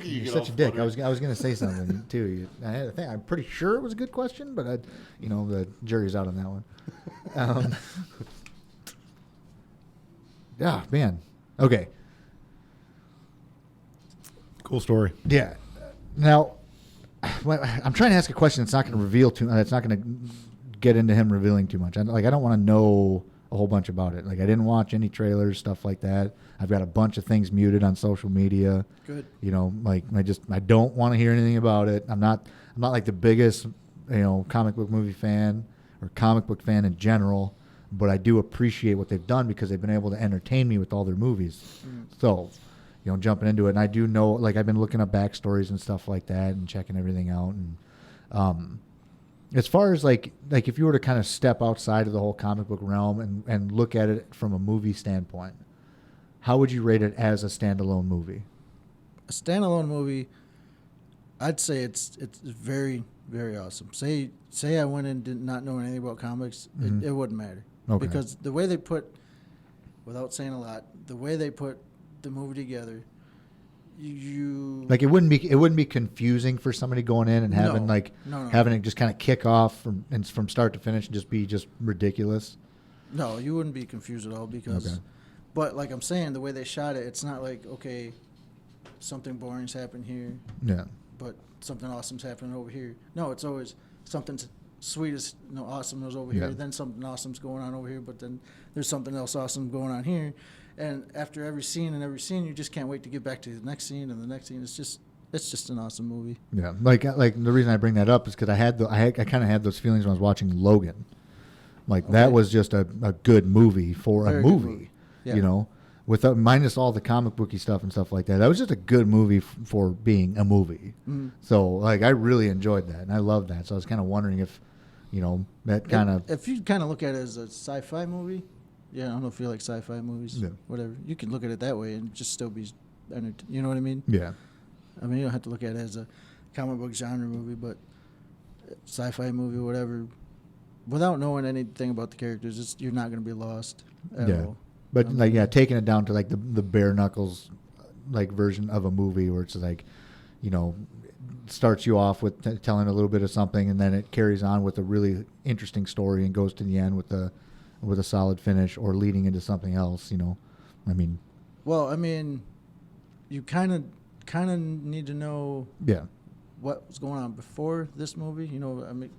You're such a dick. I was gonna say something too. I had a thing. I'm pretty sure it was a good question, but the jury's out on that one. Yeah, man. Okay. Cool story. Yeah. Now, I'm trying to ask a question that's not going to reveal too. That's not going to get into him revealing too much. I don't want to know a whole bunch about it. Like, I didn't watch any trailers, stuff like that. I've got a bunch of things muted on social media. Good. I don't want to hear anything about it. I'm not like the biggest, comic book movie fan or comic book fan in general, but I do appreciate what they've done because they've been able to entertain me with all their movies. So, jumping into it, and I do know, like, I've been looking up backstories and stuff like that and checking everything out. And as far as like if you were to kind of step outside of the whole comic book realm and look at it from a movie standpoint, how would you rate it as a standalone movie? A standalone movie, I'd say it's very, very awesome. Say I went in did not know anything about comics, it wouldn't matter. Okay. Because the way they put, without saying a lot, the way they put the movie together, it wouldn't be confusing for somebody going in and having having it just kind of kick off from start to finish and just be ridiculous. No, you wouldn't be confused at all because, Okay. But like I'm saying, the way they shot it, it's not like, okay, something boring's happened here, Yeah. but something awesome's happening over here. No, it's always something sweet as awesome is over Yeah. here, then something awesome's going on over here, but then there's something else awesome going on here. And after every scene, you just can't wait to get back to the next scene and the next scene. It's just an awesome movie. Yeah. Like the reason I bring that up is because I kind of had those feelings when I was watching Logan. Like, that was just a good movie for Very a good movie. movie. Yeah. minus all the comic booky stuff and stuff like that. That was just a good movie for being a movie. So like I really enjoyed that and I loved that. So I was kind of wondering if, that kind of if you kind of look at it as a sci-fi movie, I don't know if you like sci-fi movies, whatever. You can look at it that way and just still be, you know what I mean? Yeah. I mean, you don't have to look at it as a comic book genre movie, but sci-fi movie, whatever. Without knowing anything about the characters, you're not going to be lost at all. But taking it down to like the bare knuckles, like version of a movie where it's like, starts you off with telling a little bit of something and then it carries on with a really interesting story and goes to the end with a solid finish or leading into something else. I mean. Well, I mean, you kind of need to know. Yeah. What was going on before this movie? I mean,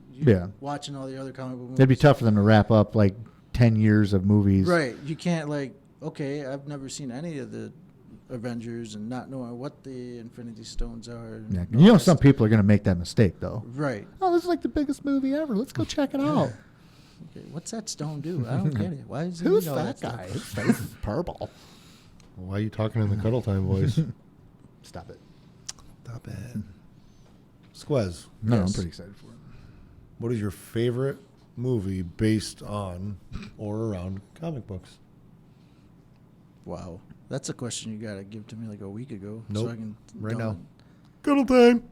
watching all the other comic book movies. It'd be tough for them to wrap up like 10 years of movies. Right. You can't okay, I've never seen any of the Avengers and not knowing what the Infinity Stones are. Yeah. Some people are going to make that mistake though. Right. Oh, this is like the biggest movie ever. Let's go check it out. Okay, what's that stone do? I don't get it. Why is he Who's that guy? His face is purple. Why are you talking in the Cuddle Time voice? Stop it. Stop it. Squez. No, I'm pretty excited for it. What is your favorite movie based on or around comic books? Wow. That's a question you got to give to me like a week ago. Nope. So I can right now. Cuddle Time.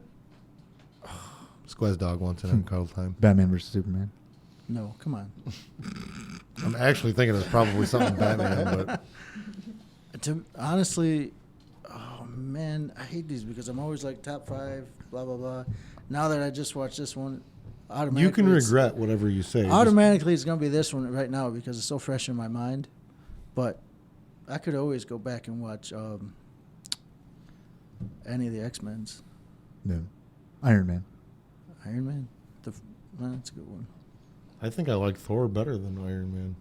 Squez Dog wants it on Cuddle Time. Batman versus Superman. No, come on. I'm actually thinking it's probably something Batman, but Honestly, oh man, I hate these because I'm always like top 5, blah blah blah. Now that I just watched this one, automatically you can regret whatever you say. Automatically, it's gonna be this one right now because it's so fresh in my mind. But I could always go back and watch any of the X-Men's. No, Iron Man. Iron Man, that's a good one. I think I like Thor better than Iron Man.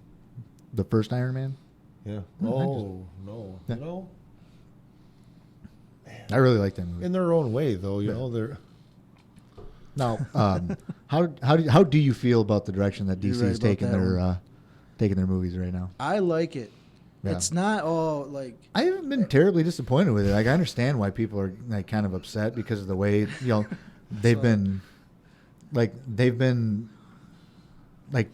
The first Iron Man. Yeah. No, No. Yeah. I really like that movie. In their own way, though, they're. Now, how do you feel about the direction that DC is taking their movies right now? I like it. Yeah. It's not all like. I haven't been terribly disappointed with it. Like I understand why people are like kind of upset because of the way they've been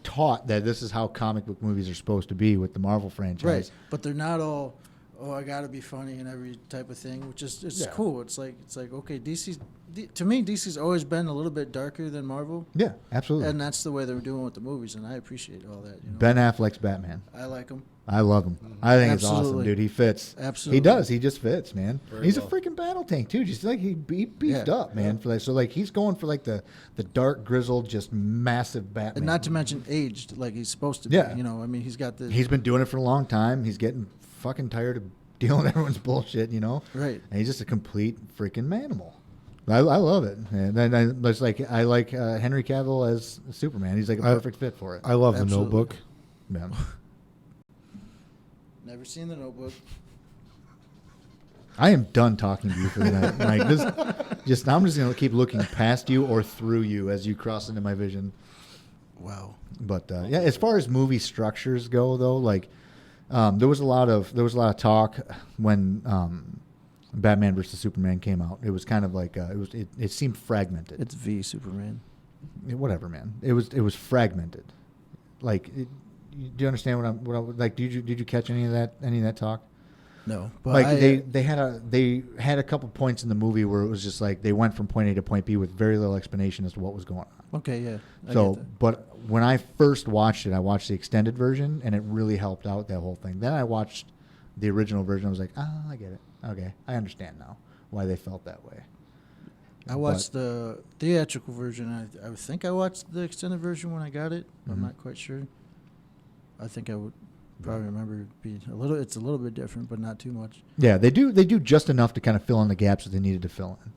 taught that this is how comic book movies are supposed to be with the Marvel franchise. Right, but they're not all. Oh, I got to be funny and every type of thing, which is cool. It's like okay, to me DC's always been a little bit darker than Marvel. Yeah, absolutely. And that's the way they're doing with the movies, and I appreciate all that. Ben Affleck's Batman. I like him. I love him. I think it's awesome, dude. He fits. Absolutely. He does. He just fits, man. He's well. a freaking battle tank too. Just like he beefed up, man. For so he's going for like the dark, grizzled, just massive Batman. And not to mention aged, like he's supposed to be. Yeah. I mean, he's got the. He's been doing it for a long time. He's getting fucking tired of dealing with everyone's bullshit, Right. And he's just a complete freaking manimal. I love it. And then I like Henry Cavill as Superman. He's like a perfect fit for it. I love Absolutely. The Notebook. Yeah. Never seen The Notebook. I am done talking to you for the night. Like I'm just gonna keep looking past you or through you as you cross into my vision. Wow. But yeah, as far as movie structures go, though, like there was a lot of talk when Batman versus Superman came out. It was kind of like it seemed fragmented. It's V Superman. Whatever, man. It was fragmented. Like, do you understand what I'm like? Did you catch any of that talk? No, but like they had a couple points in the movie where it was just like they went from point A to point B with very little explanation as to what was going on. Okay, yeah. So, but when I first watched it, I watched the extended version, and it really helped out that whole thing. Then I watched the original version. I was like, I get it. Okay, I understand now why they felt that way. I watched the theatrical version. I think I watched the extended version when I got it. Mm-hmm. I'm not quite sure. I think I would probably remember it being it's a little bit different, but not too much. Yeah, they do just enough to kind of fill in the gaps that they needed to fill in.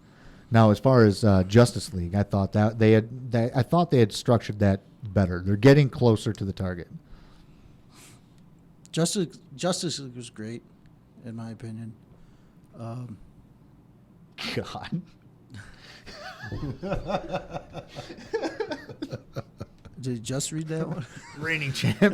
Now, as far as Justice League, I thought that they had structured that better. They're getting closer to the target. Justice League was great, in my opinion. God. Did you just read that one? Reigning champion.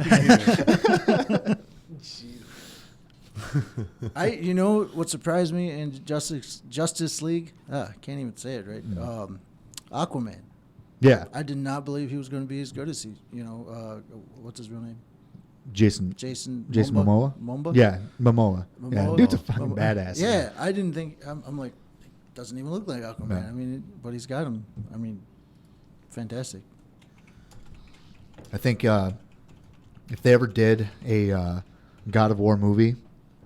You know what surprised me in Justice League? Can't even say it right. Aquaman. Yeah, I did not believe he was going to be as good as he. What's his real name? Jason Momoa. Momoa. Yeah, Momoa. Yeah, Momoa? dude's a fucking Momoa. badass. Yeah, I didn't think. I'm like, doesn't even look like Aquaman. No. I mean, but he's got him. I mean, fantastic. I think if they ever did a God of War movie,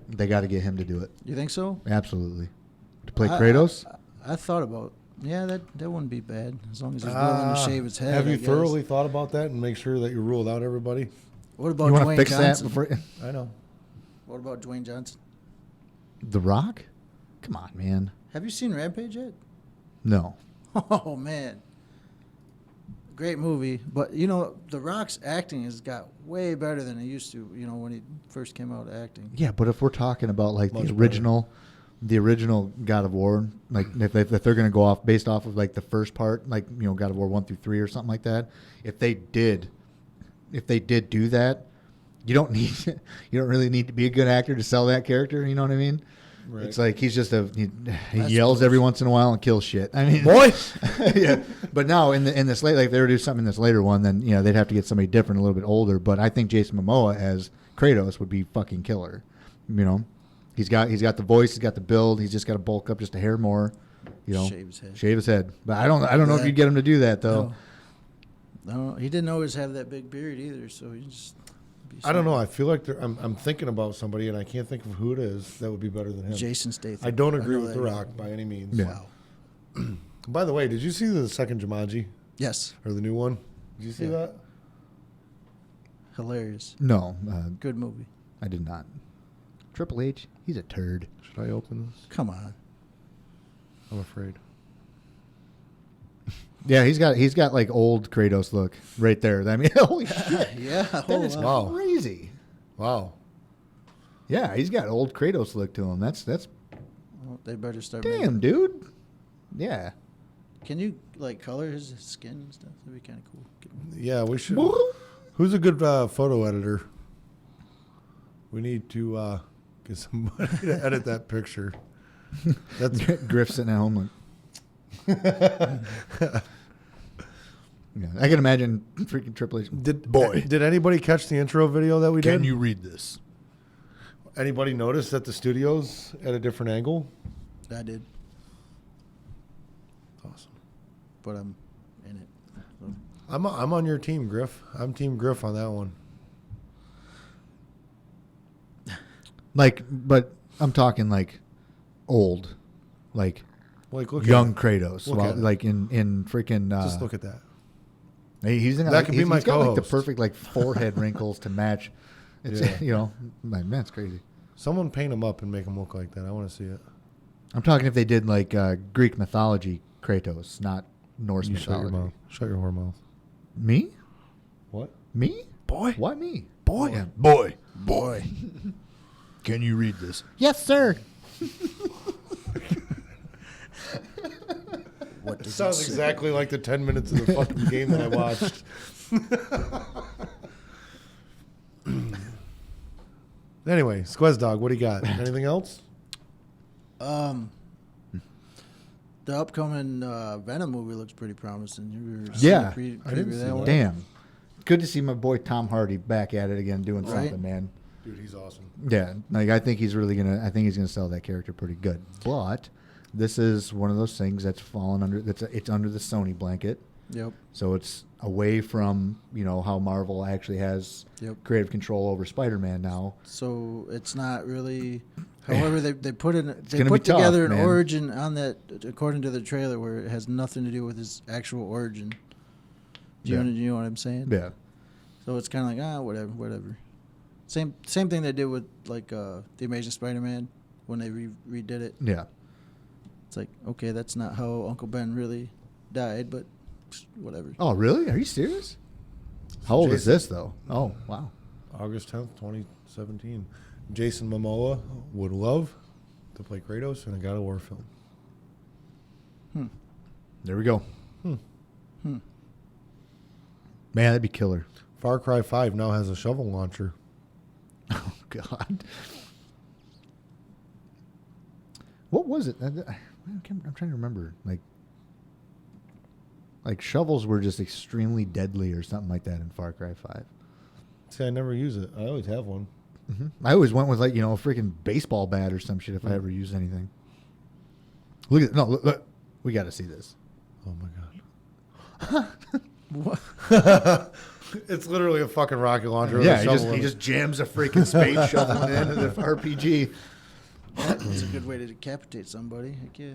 they got to get him to do it. You think so? Absolutely. To play Kratos? I thought about. Yeah, that wouldn't be bad as long as he's willing to shave his head. Have I you guess. thoroughly thought about that and make sure that you ruled out everybody? What about You want to Dwayne fix Johnson? that before? I know. What about Dwayne Johnson? The Rock? Come on, man. Have you seen Rampage yet? No. Oh man, great movie. But The Rock's acting has got way better than it used to. When he first came out acting. Yeah, but if we're talking about like Much the better. original God of War, like if they're going to go off based off of like the first part, like God of War 1 through 3 or something like that, if they did do that, you don't really need to be a good actor to sell that character. You know what I mean? Right. It's like he's just he That's yells close. every once in a while and kills shit. I mean, Boy! yeah. But now in this late, like if they were to do something in this later one, then they'd have to get somebody different, a little bit older. But I think Jason Momoa as Kratos would be fucking killer. He's got the voice, he's got the build, he's just got to bulk up just a hair more. Shave his head. But I don't know if you'd get him to do that though. No, he didn't always have that big beard either. So he just. I don't know. I feel like I'm thinking about somebody, and I can't think of who it is that would be better than him. Jason Statham. I don't agree know with that The name. Rock by any means. Yeah. Wow. By the way, did you see the second Jumanji Yes. or the new one? Did you see Yeah. that? Hilarious. No, Good movie. I did not. Triple H, he's a turd. Should I open this? Come on. I'm afraid. Yeah, he's got like old Kratos look right there. I mean, holy shit, Yeah. that is wow. crazy. Wow. Yeah, he's got old Kratos look to him. That's Well, they better start. damn, dude. Yeah. Can you color his skin and stuff? That'd be kind of cool. Yeah, we should. Who's a good photo editor? We need to get somebody to edit that picture. That's Griff sitting at home like. Yeah, I can imagine freaking Triple H. Did anybody catch the intro video that we did? read this? Anybody notice that the studio's at a different angle? I did, Awesome. but I'm in it. So. I'm on your team, Griff. I'm Team Griff on that one. Like, but I'm talking like old, like Like look young at Kratos, Look while, at it. like in freaking. it. Just look at that. He's in That like, could be he's- my he's got like the co-host. perfect like forehead wrinkles to match. It's Yeah. like man, it's crazy. Someone paint him up and make him look like that. I want to see it. I'm talking if they did like Greek mythology Kratos, not Norse You shut your mythology. mouth. Shut your whore mouth. Me? What? Me? Boy. Why me? Boy. Yeah. Boy. Can you read this? Yes, sir. What It does sounds it say? exactly like the 10 minutes of the fucking game that I watched. Anyway, Squez Dog, what do you got? Anything else? The upcoming Venom movie looks pretty promising. You ever Yeah. seen the I didn't preview of see that one? Damn. Good to see my boy Tom Hardy back at it again doing Right. something, man. Dude, he's awesome. Yeah, like I think he's gonna sell that character pretty good. But this is one of those things that's fallen under it's under the Sony blanket. Yep. So it's away from, how Marvel actually has Yep. creative control over Spider-Man now. So it's not really. However, they put gonna together be tough, an man. origin on that according to the trailer where it has nothing to do with his actual origin. Do Yeah. you know what I'm saying? Yeah. So it's kind of like whatever. Same thing they did with the Amazing Spider-Man when they redid it. Yeah. It's like, okay, that's not how Uncle Ben really died, but whatever. Oh, really? Are you serious? How old is Jason- this though? Oh, wow. August 10th, 2017. Jason Momoa would love to play Kratos in a God of War film. There we go. Hmm. Man, that'd be killer. Far Cry 5 now has a shovel launcher. Oh God. What was it? I'm trying to remember. Like shovels were just extremely deadly or something like that in Far Cry 5. See, I never use it. I always have one. Mm-hmm. I always went with like, a freaking baseball bat or some shit if I ever used anything. Look. We got to see this. Oh my god. What? It's literally a fucking rocket launcher. With a shovel he just jams a freaking space shovel into the RPG. That's a good way to decapitate somebody. Heck yeah.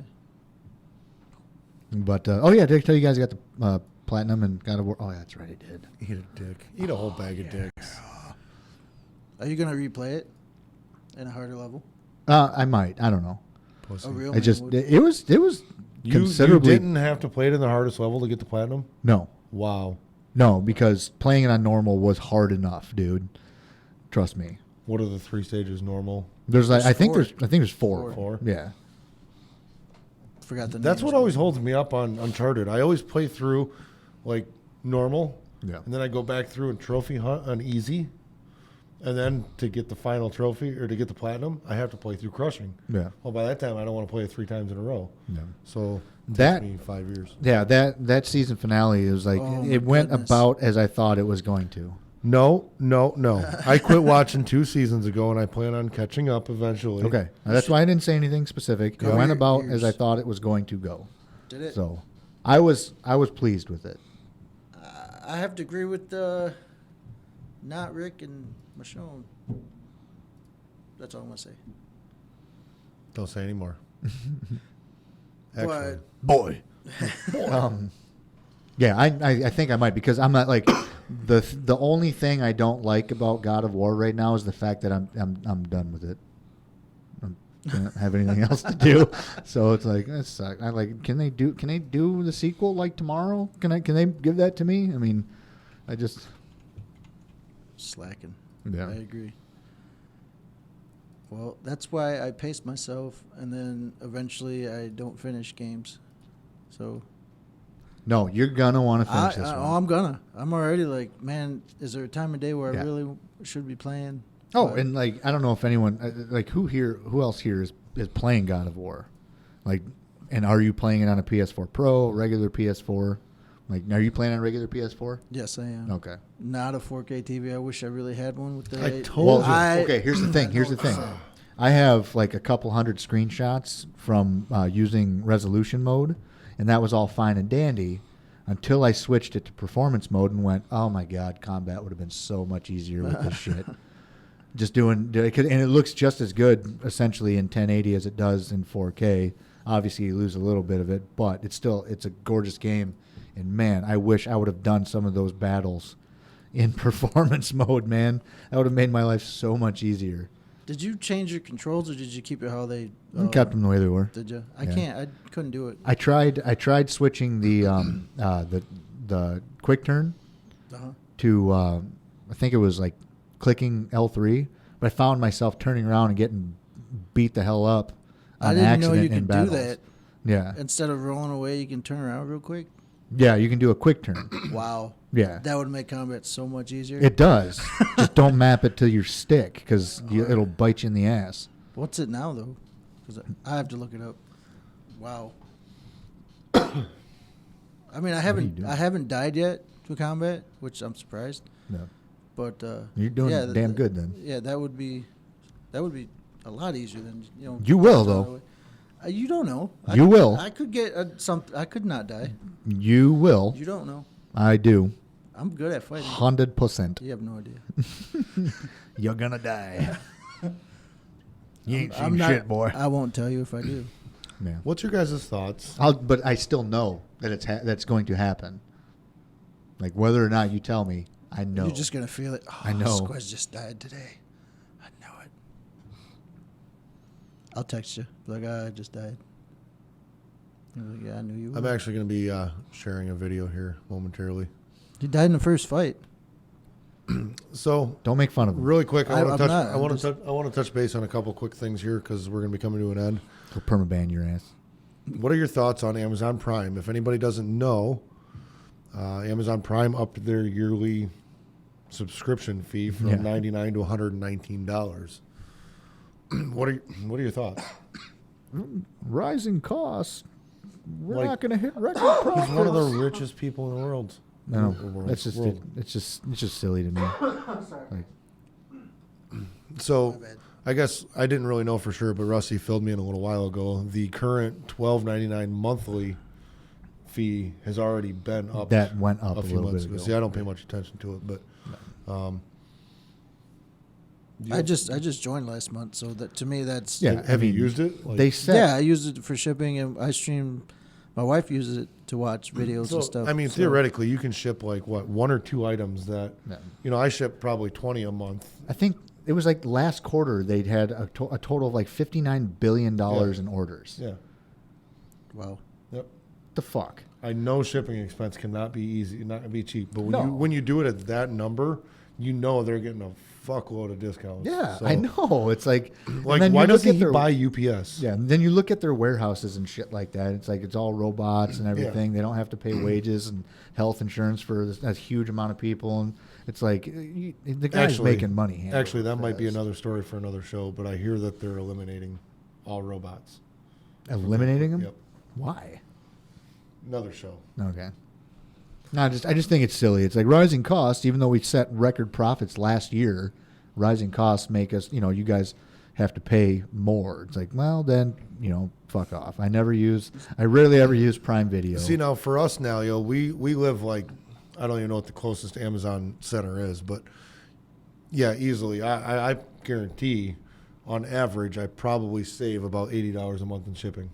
But did I tell you guys I got the platinum and God of War? Oh, yeah, that's right, I did. Eat a dick. Eat a whole bag of dicks. Are you gonna replay it in a harder level? I might. I don't know. Pussy. A real I just man would? it was You considerably. didn't have to play it in the hardest level to get the platinum? No, Wow. because playing it on normal was hard enough, dude. Trust me. What are the 3 stages normal? There's like I think four. there's 4. Four? Yeah. Forgot the That's names. what always holds me up on Uncharted. I always play through like normal, Yeah. and then I go back through and trophy hunt on easy, and then to get the final trophy or to get the platinum, I have to play through crushing. Yeah. Well, by that time, I don't want to play it 3 times in a row. Yeah. So it That- takes me 5 years. Yeah, that season finale is like Oh, my it went goodness. about as I thought it was going to. No. I quit watching 2 seasons ago, and I plan on catching up eventually. Okay, that's why I didn't say anything specific. It Cover went your about ears. as I thought it was going to go. Did it? So, I was pleased with it. I have to agree with not Rick and Michonne. That's all I'm gonna say. Don't say anymore. Actually, Boy. Yeah, I think I might because I'm not like the only thing I don't like about God of War right now is the fact that I'm done with it. I don't have anything else to do, so it's like that sucks. I like can they do the sequel like tomorrow? Can they give that to me? I mean, I just Slacking. Yeah. I agree. Well, that's why I pace myself, and then eventually I don't finish games. So no. You're gonna want to finish this one. I'm already like, man, is there a time of day where Yeah. I really should be playing? Oh, But and like I don't know if anyone like who else here is playing God of War, like, and are you playing it on a PS4 Pro, regular PS4? Like, are you playing on regular PS4? yes, I am. Okay. Not a 4K TV. I wish I really had one with the. I told you. Okay. Here's the thing. I have like a couple hundred screenshots from using resolution mode, and that was all fine and dandy until I switched it to performance mode and went, oh my god, combat would have been so much easier with this shit. Just doing, and it looks just as good essentially in 1080 as it does in 4K. Obviously, you lose a little bit of it, but it's a gorgeous game. And man, I wish I would have done some of those battles in performance mode, man. That would have made my life so much easier. Did you change your controls, or did you keep it how they? I kept them the way they were. Did you? Yeah. I couldn't do it. I tried switching the quick turn Uh-huh. to I think it was like clicking L3, but I found myself turning around and getting beat the hell up on I didn't know accident you in could do battles. that. Yeah, Instead of rolling away, you can turn around real quick. yeah, you can do a quick turn. Wow. Yeah, That would make combat so much easier. it does. Just don't map it to your stick because it'll bite you in the ass. What's it now, though? Because I have to look it up. Wow. I mean, I haven't died yet to combat, which I'm surprised. No, But you're doing yeah, damn good then. Yeah, that would be a lot easier than You will, though. You don't know. You will. I could get I could not die. You will. You don't know. I do. I'm good at fighting. 100%. You have no idea. You're gonna die. You ain't I'm seen not, shit, boy. I won't tell you if I do. Yeah. What's your guys' thoughts? But I still know that that's going to happen. Like whether or not you tell me, I know. You're just gonna feel it. Oh, I know. Squaz just died today. I know it. I'll text you. Like, I just died. You're like, yeah, I knew you would. I'm actually going to be sharing a video here momentarily. You died in the first fight. So, Don't make fun of him. really quick, I want I'm to touch base on a couple quick things here because we're going to be coming to an end. He'll permaban your ass. What are your thoughts on Amazon Prime? If anybody doesn't know, Amazon Prime upped their yearly subscription fee from Yeah. $99 to $119. What are your thoughts? rising costs. We're Like, not going to hit record profits. He's one of the richest people in the world. No, World. that's just World. it's just silly to me. Like, So I guess I didn't really know for sure, but Rusty filled me in a little while ago. The current $12.99 monthly fee has already been up. that went up a a few little months bit ago. ago. See, I don't pay much attention to it, but I just joined last month, so that to me that's Yeah, have I you mean, used it? Like, They said yeah. I use it for shipping, and I stream. My wife uses it to watch videos so, and stuff. I mean, so- theoretically, you can ship like what 1 or 2 items that Yeah. I ship probably 20 a month. I think it was like last quarter they'd had a total of like $59 billion in orders. Yeah. Wow. Yep. The fuck? I know shipping expense cannot be easy, not be cheap, but No. when you do it at that number, they're getting a fuckload of discounts. Yeah, So, I know. It's like, and Like, then why you look doesn't at he their- buy UPS? Yeah, and then you look at their warehouses and shit like that. It's like it's all robots and everything. They don't have to pay wages and health insurance for a huge amount of people. And it's like the guy's making money. handling Actually, that might be this. another story for another show. But I hear that they're eliminating all robots. Eliminating them. Yep. Why? Another show. Okay. No, I just think it's silly. It's like rising costs. Even though we set record profits last year, rising costs make us. You guys have to pay more. It's like, well, then fuck off. I rarely ever use Prime Video. See, now for us now, we live like, I don't even know what the closest Amazon center is, but yeah, easily. I guarantee, on average, I probably save about $80 a month in shipping.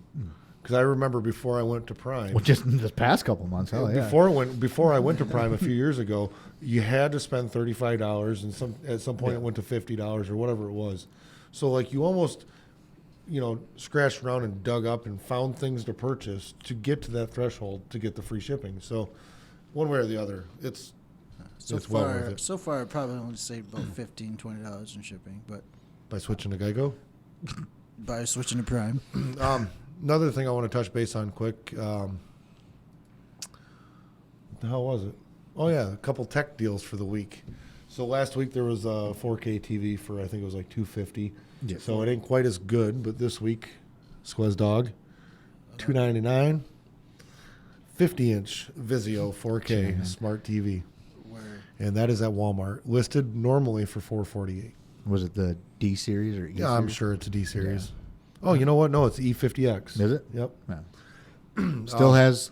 Because I remember before I went to Prime, Well, just in this past couple months, hell yeah. before I went to Prime a few years ago, you had to spend $35, and at some point it went to $50 or whatever it was. So like you almost, scratched around and dug up and found things to purchase to get to that threshold to get the free shipping. So one way or the other, it's well worth it. So far, I probably only saved about $15, $20 in shipping, but By switching to Geico. by switching to Prime. Another thing I want to touch base on quick. What the hell was it? Oh, yeah, a couple tech deals for the week. So last week there was a 4K TV for, I think it was like $250. Yeah. So it ain't quite as good, but this week, Squez Dog, $299. 50-inch Vizio 4K smart TV. Where And that is at Walmart. Listed normally for $448. Was it the D series or E Yeah, I'm series? sure it's a D series. Oh, you know what? No, it's E50X. Is it? Yep. Yeah. Still has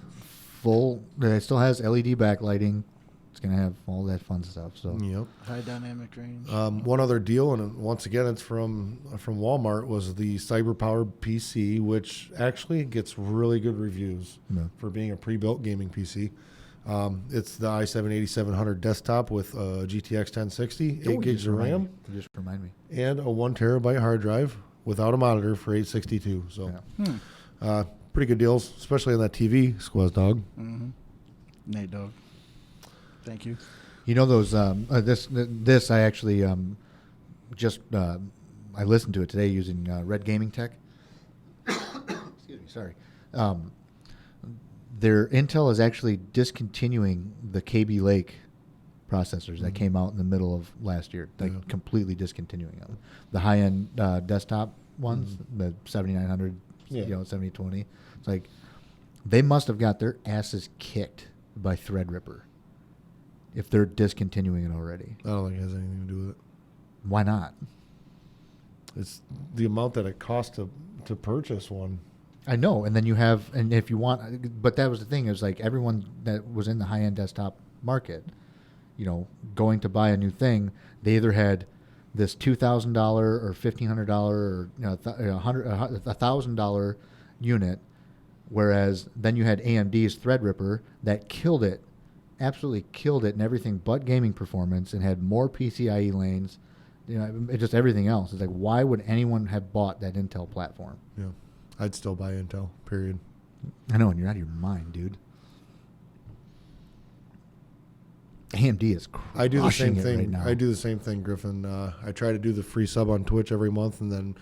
it still has LED backlighting. It's gonna have all that fun stuff. So Yep. high dynamic range. One other deal, and once again, it's from Walmart, was the CyberPower PC, which actually gets really good reviews Yeah. for being a pre-built gaming PC. It's the i7-8700 desktop with a GTX 1060, 8 gigs of RAM, Just remind me. and a 1 terabyte hard drive without a monitor for $862. So, pretty good deals, especially on that TV, Squaz Dog. Mm-hmm. Nate Dog. Thank you. You know those this I actually I listened to it today using Red Gaming Tech. Excuse me, sorry. Their Intel is actually discontinuing the KB Lake processors that came out in the middle of last year. Like completely discontinuing them. The high-end desktop ones, the 7900, 7020. It's like they must have got their asses kicked by Threadripper if they're discontinuing it already. I don't think it has anything to do with it. Why not? It's the amount that it costs to purchase one. I know, and then you have, and if you want, but that was the thing, is like everyone that was in the high-end desktop market, going to buy a new thing, they either had this $2,000 or $1,500 or $1,000 unit, whereas then you had AMD's Threadripper that killed it, absolutely killed it in everything but gaming performance, and had more PCIe lanes, just everything else. It's like, why would anyone have bought that Intel platform? Yeah. I'd still buy Intel, period. I know, and you're out of your mind, dude. AMD is crushing I do the same it thing. right now. I do the same thing, Griffin. I try to do the free sub on Twitch every month, and then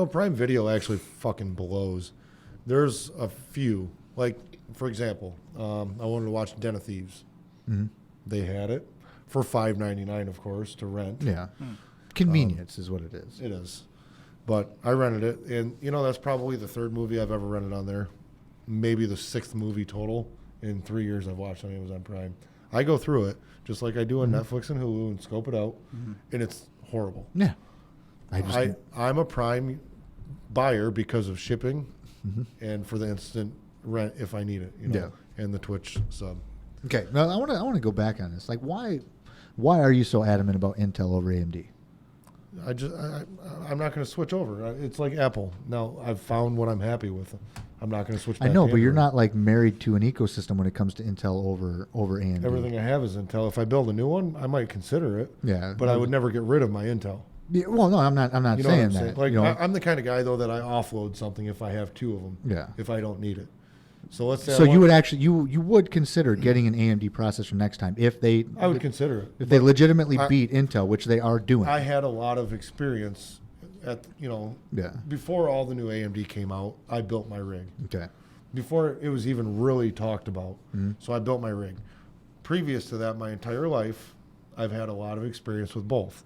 Prime Video actually fucking blows. There's a few, like for example, I wanted to watch Den of Thieves. Mm-hmm. They had it for $5.99, of course, to rent. Yeah. Convenience is what it is. It is. But I rented it, and that's probably the third movie I've ever rented on there. Maybe the sixth movie total in 3 years I've watched on Amazon Prime. I go through it just like I do on Netflix and Hulu and scope it out, and it's horrible. Yeah. I'm a Prime buyer because of shipping and for the instant rent if I need it, and the Twitch sub. Okay. Now I want to go back on this. Like, why are you so adamant about Intel over AMD? I'm not going to switch over. It's like Apple. Now I've found what I'm happy with. I'm not going to switch back. I know, to but you're Android. not like married to an ecosystem when it comes to Intel over AMD. Everything I have is Intel. If I build a new one, I might consider it. Yeah. But I would never get rid of my Intel. Yeah, well, no, I'm not You know what saying I'm that. saying? Like you know? I'm the kind of guy though that I offload something if I have two of them. Yeah. If I don't need it. So let's say So you would actually you would consider getting an AMD processor next time if they I would consider it. if they legitimately I- beat Intel, which they are doing. I had a lot of experience at Yeah. before all the new AMD came out. I built my rig Okay. before it was even really talked about. Mm-hmm. So I built my rig. Previous to that, my entire life, I've had a lot of experience with both.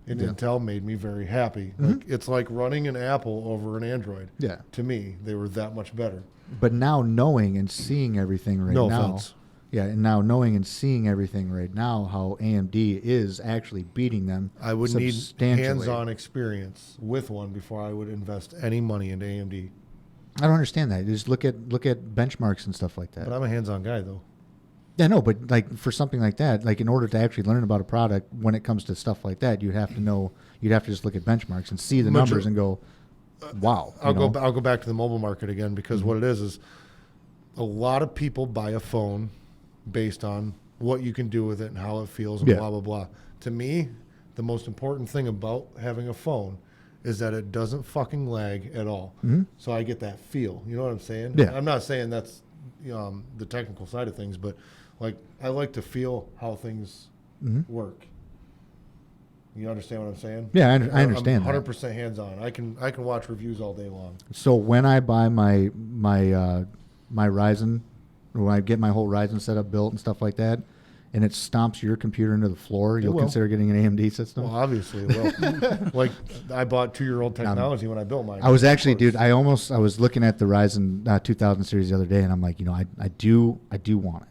And Yeah. Intel made me very happy. Like, it's like running an Apple over an Android. Yeah. To me, they were that much better. But now knowing and seeing everything right No now, offense. yeah, and now knowing and seeing everything right now, how AMD is actually beating them. I would need substantially. hands-on experience with one before I would invest any money into AMD. I don't understand that. Just look at benchmarks and stuff like that. But I'm a hands-on guy, though. Yeah, no, but like for something like that, like in order to actually learn about a product, when it comes to stuff like that, you'd have to just look at benchmarks and see the numbers and go, wow. I'll go back to the mobile market again because what it is a lot of people buy a phone based on what you can do with it and how it feels and Yeah. blah, blah, blah. To me, the most important thing about having a phone is that it doesn't fucking lag at all. So I get that feel. You know what I'm saying? Yeah. I'm not saying that's the technical side of things, but like I like to feel how things work. You understand what I'm saying? Yeah, I understand I'm that. 100% hands-on. I can watch reviews all day long. So when I buy my Ryzen, when I get my whole Ryzen setup built and stuff like that, and it stomps your computer into the floor, you'll will. consider getting an AMD system? Well, obviously it will. Like I bought 2-year-old technology when I built mine. I was actually, Of course. dude. I was looking at the Ryzen 2000 series the other day, and I'm like, I do want it,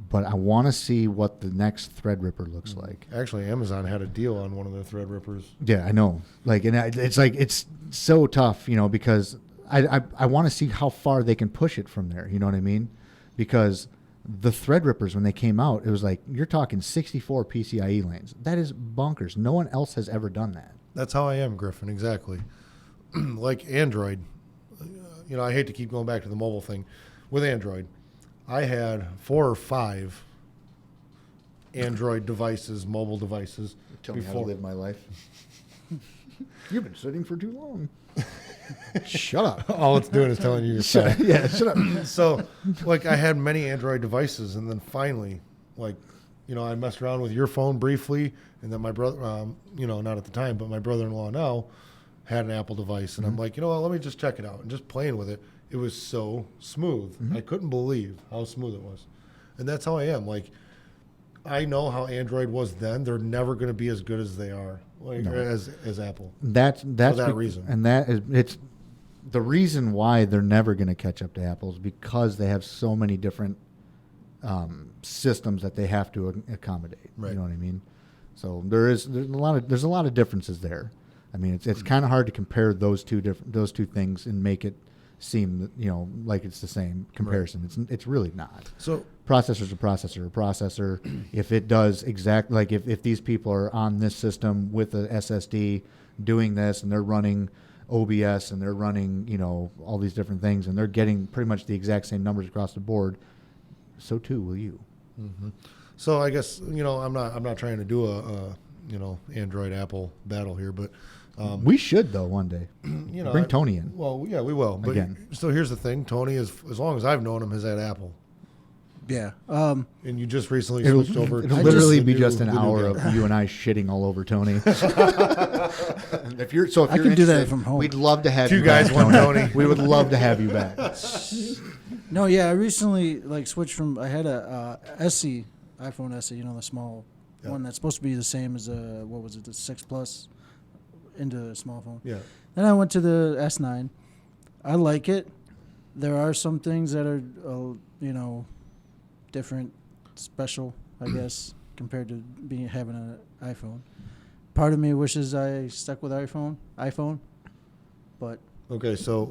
but I want to see what the next Threadripper looks like. Actually, Amazon had a deal on one of their Threadrippers. Yeah, I know. Like, and it's so tough, because I want to see how far they can push it from there. You know what I mean? Because the Threadrippers, when they came out, it was like you're talking 64 PCIe lanes. That is bonkers. No one else has ever done that. That's how I am, Griffin. Exactly. Like Android. I hate to keep going back to the mobile thing. With Android, I had 4 or 5 Android devices, mobile devices. Tell me how to live my life. You've been sitting for too long. Shut up. All it's doing is telling you you're fat. Yeah, shut up. So, like, I had many Android devices, and then finally, like, I messed around with your phone briefly, and then my brother, not at the time, but my brother-in-law now had an Apple device, and I'm like, you know what, let me just check it out, and just playing with it. It was so smooth. I couldn't believe how smooth it was, and that's how I am. Like, I know how Android was then. They're never going to be as good as they are, like as Apple. That's For that reason. and it's the reason why they're never going to catch up to Apple is because they have so many different systems that they have to accommodate. Right. You know what I mean? So there's a lot of differences there. I mean, it's kind of hard to compare those two things and make it seem like it's the same comparison. Right. It's really not. So processor's a processor. A processor, if it does exact, like if these people are on this system with a SSD doing this and they're running OBS and they're running, all these different things and they're getting pretty much the exact same numbers across the board, so too will you. Mm-hmm. So I guess, I'm not trying to do a Android Apple battle here, but we should though one day. Bring Tony in. Well, yeah, we will. But Again. So here's the thing: Tony is, as long as I've known him, has had Apple, Yeah. and you just recently It'll switched over. it'll to literally the be new- just an the new hour guy. of you and I shitting all over Tony. if you're I can do that interested, from home. We'd love to have Two you guys, back, one Tony. We would love to have you back. No, yeah, I recently switched from. I had a SE iPhone SE, the small Yeah. one that's supposed to be the same as the 6 Plus. into the small phone. Yeah. Then I went to the S9. I like it. There are some things that are, different, special, I guess, compared to having an iPhone. Part of me wishes I stuck with iPhone, but Okay, so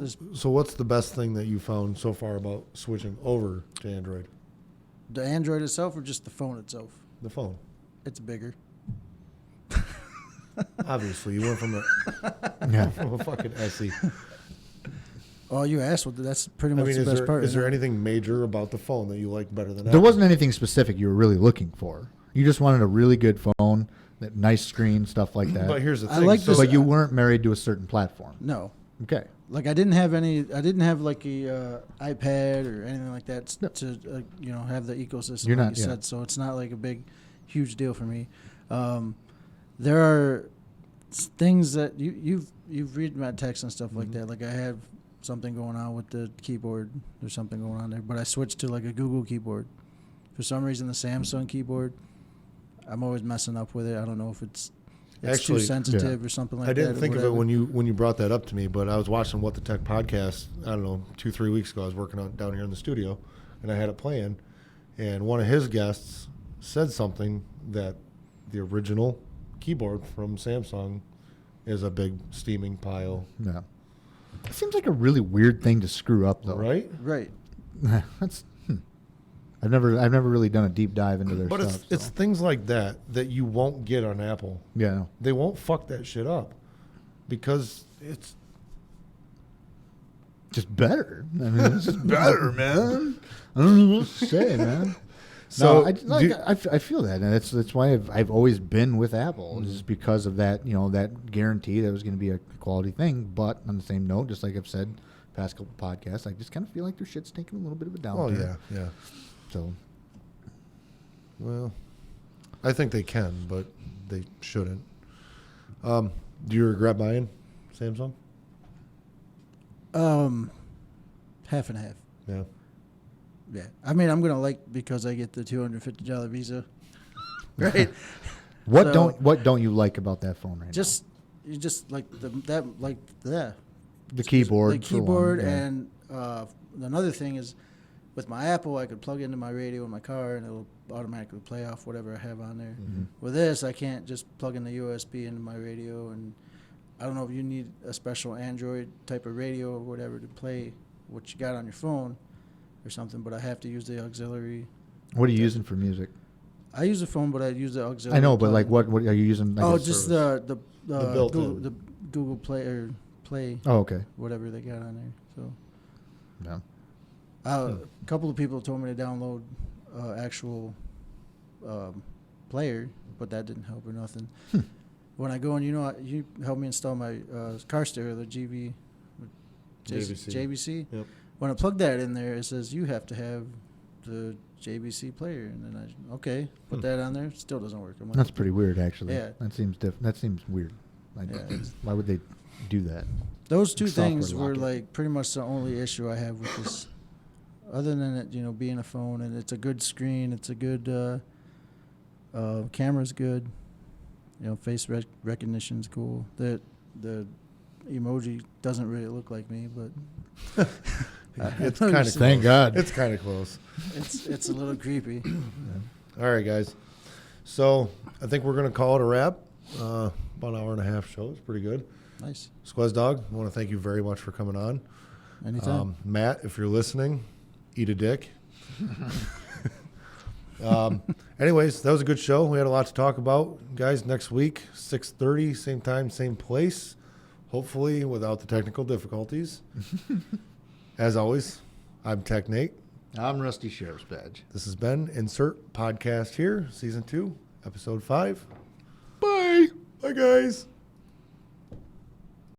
what's the best thing that you found so far about switching over to Android? the Android itself or just the phone itself? The phone. It's bigger. Obviously, you went from a fucking SE. Oh, you asked. Well, that's pretty much the is best there, part. is there isn't it? anything major about the phone that you like better than There Apple? wasn't anything specific you were really looking for. You just wanted a really good phone, that nice screen, stuff like that. But here's the I thing. like this- But you weren't married to a certain platform. No. Okay. Like I didn't have like a iPad or anything like that to have the ecosystem. You're like not- you yeah. said, so it's not like a big, huge deal for me. There are things that you've read my text and stuff like that. Like I have something going on with the keyboard. There's something going on there, but I switched to like a Google keyboard. For some reason, the Samsung keyboard, I'm always messing up with it. I don't know if it's Actually, too sensitive or something like I that. didn't or think of it whatever. when you brought that up to me, but I was watching What the Tech podcast, I don't know, 2-3 weeks ago. I was working on down here in the studio, and I had it playing, and one of his guests said something that the original keyboard from Samsung is a big steaming pile, Yeah. It seems like a really weird thing to screw up, though. right? Right. That's. I've never really done a deep dive into their But stuff. it's things like that you won't get on Apple. Yeah. They won't fuck that shit up because it's Just better. I mean, it's just better, man. I don't know what to say, man. So, I feel that, and that's why I've always been with Apple, just because of that, that guarantee that it was going to be a quality thing. But on the same note, just like I've said past couple podcasts, I just kind of feel like their shit's taking a little bit of a downturn. yeah. So Well, I think they can, but they shouldn't. Do you regret buying Samsung? Half and half. Yeah. Yeah, I mean, I'm gonna because I get the $250 Visa, right? what So- don't you like about that phone right You just like the now? The keyboard. the for one, keyboard, yeah. and another thing is, with my Apple, I could plug into my radio in my car, and it'll automatically play off whatever I have on there. Mm-hmm. With this, I can't just plug in the USB into my radio, and I don't know if you need a special Android type of radio or whatever to play what you got on your phone or something, but I have to use the auxiliary. What are you using for music? I use the phone, but I use the auxiliary. I know, but like, plug-in. what are you using? Like Oh, a just service? the built-in. Google Play or Play, Oh, okay. whatever they got on there. So Yeah. a couple of people told me to download actual player, but that didn't help or nothing. When I go and you helped me install my car stereo, the JVC. Yep. When I plug that in there, it says you have to have the JVC player, and then put that on there. Still doesn't work. I'm like, That's pretty weird, actually. Yeah. That seems That seems weird. Like, Yeah, it's- why would they do that? Those two software things were lock it. like pretty much the only issue I have with this. Other than it, being a phone, and it's a good screen, it's a good camera's good. Face recognition's cool. The emoji doesn't really look like me, but It's kind of Thank God. It's kind of close. it's a little creepy. All right, guys. So I think we're going to call it a wrap. About an hour and a half show. It's pretty good. Nice. Squaz Dog, I want to thank you very much for coming on. Anytime. Matt, if you're listening, eat a dick. Anyways, that was a good show. We had a lot to talk about. Guys, next week, 6:30, same time, same place. Hopefully without the technical difficulties. As always, I'm Tech Nate. I'm Rusty Sheriff's Badge. This has been Insert Podcast here, Season 2, Episode 5. Bye. Bye, guys.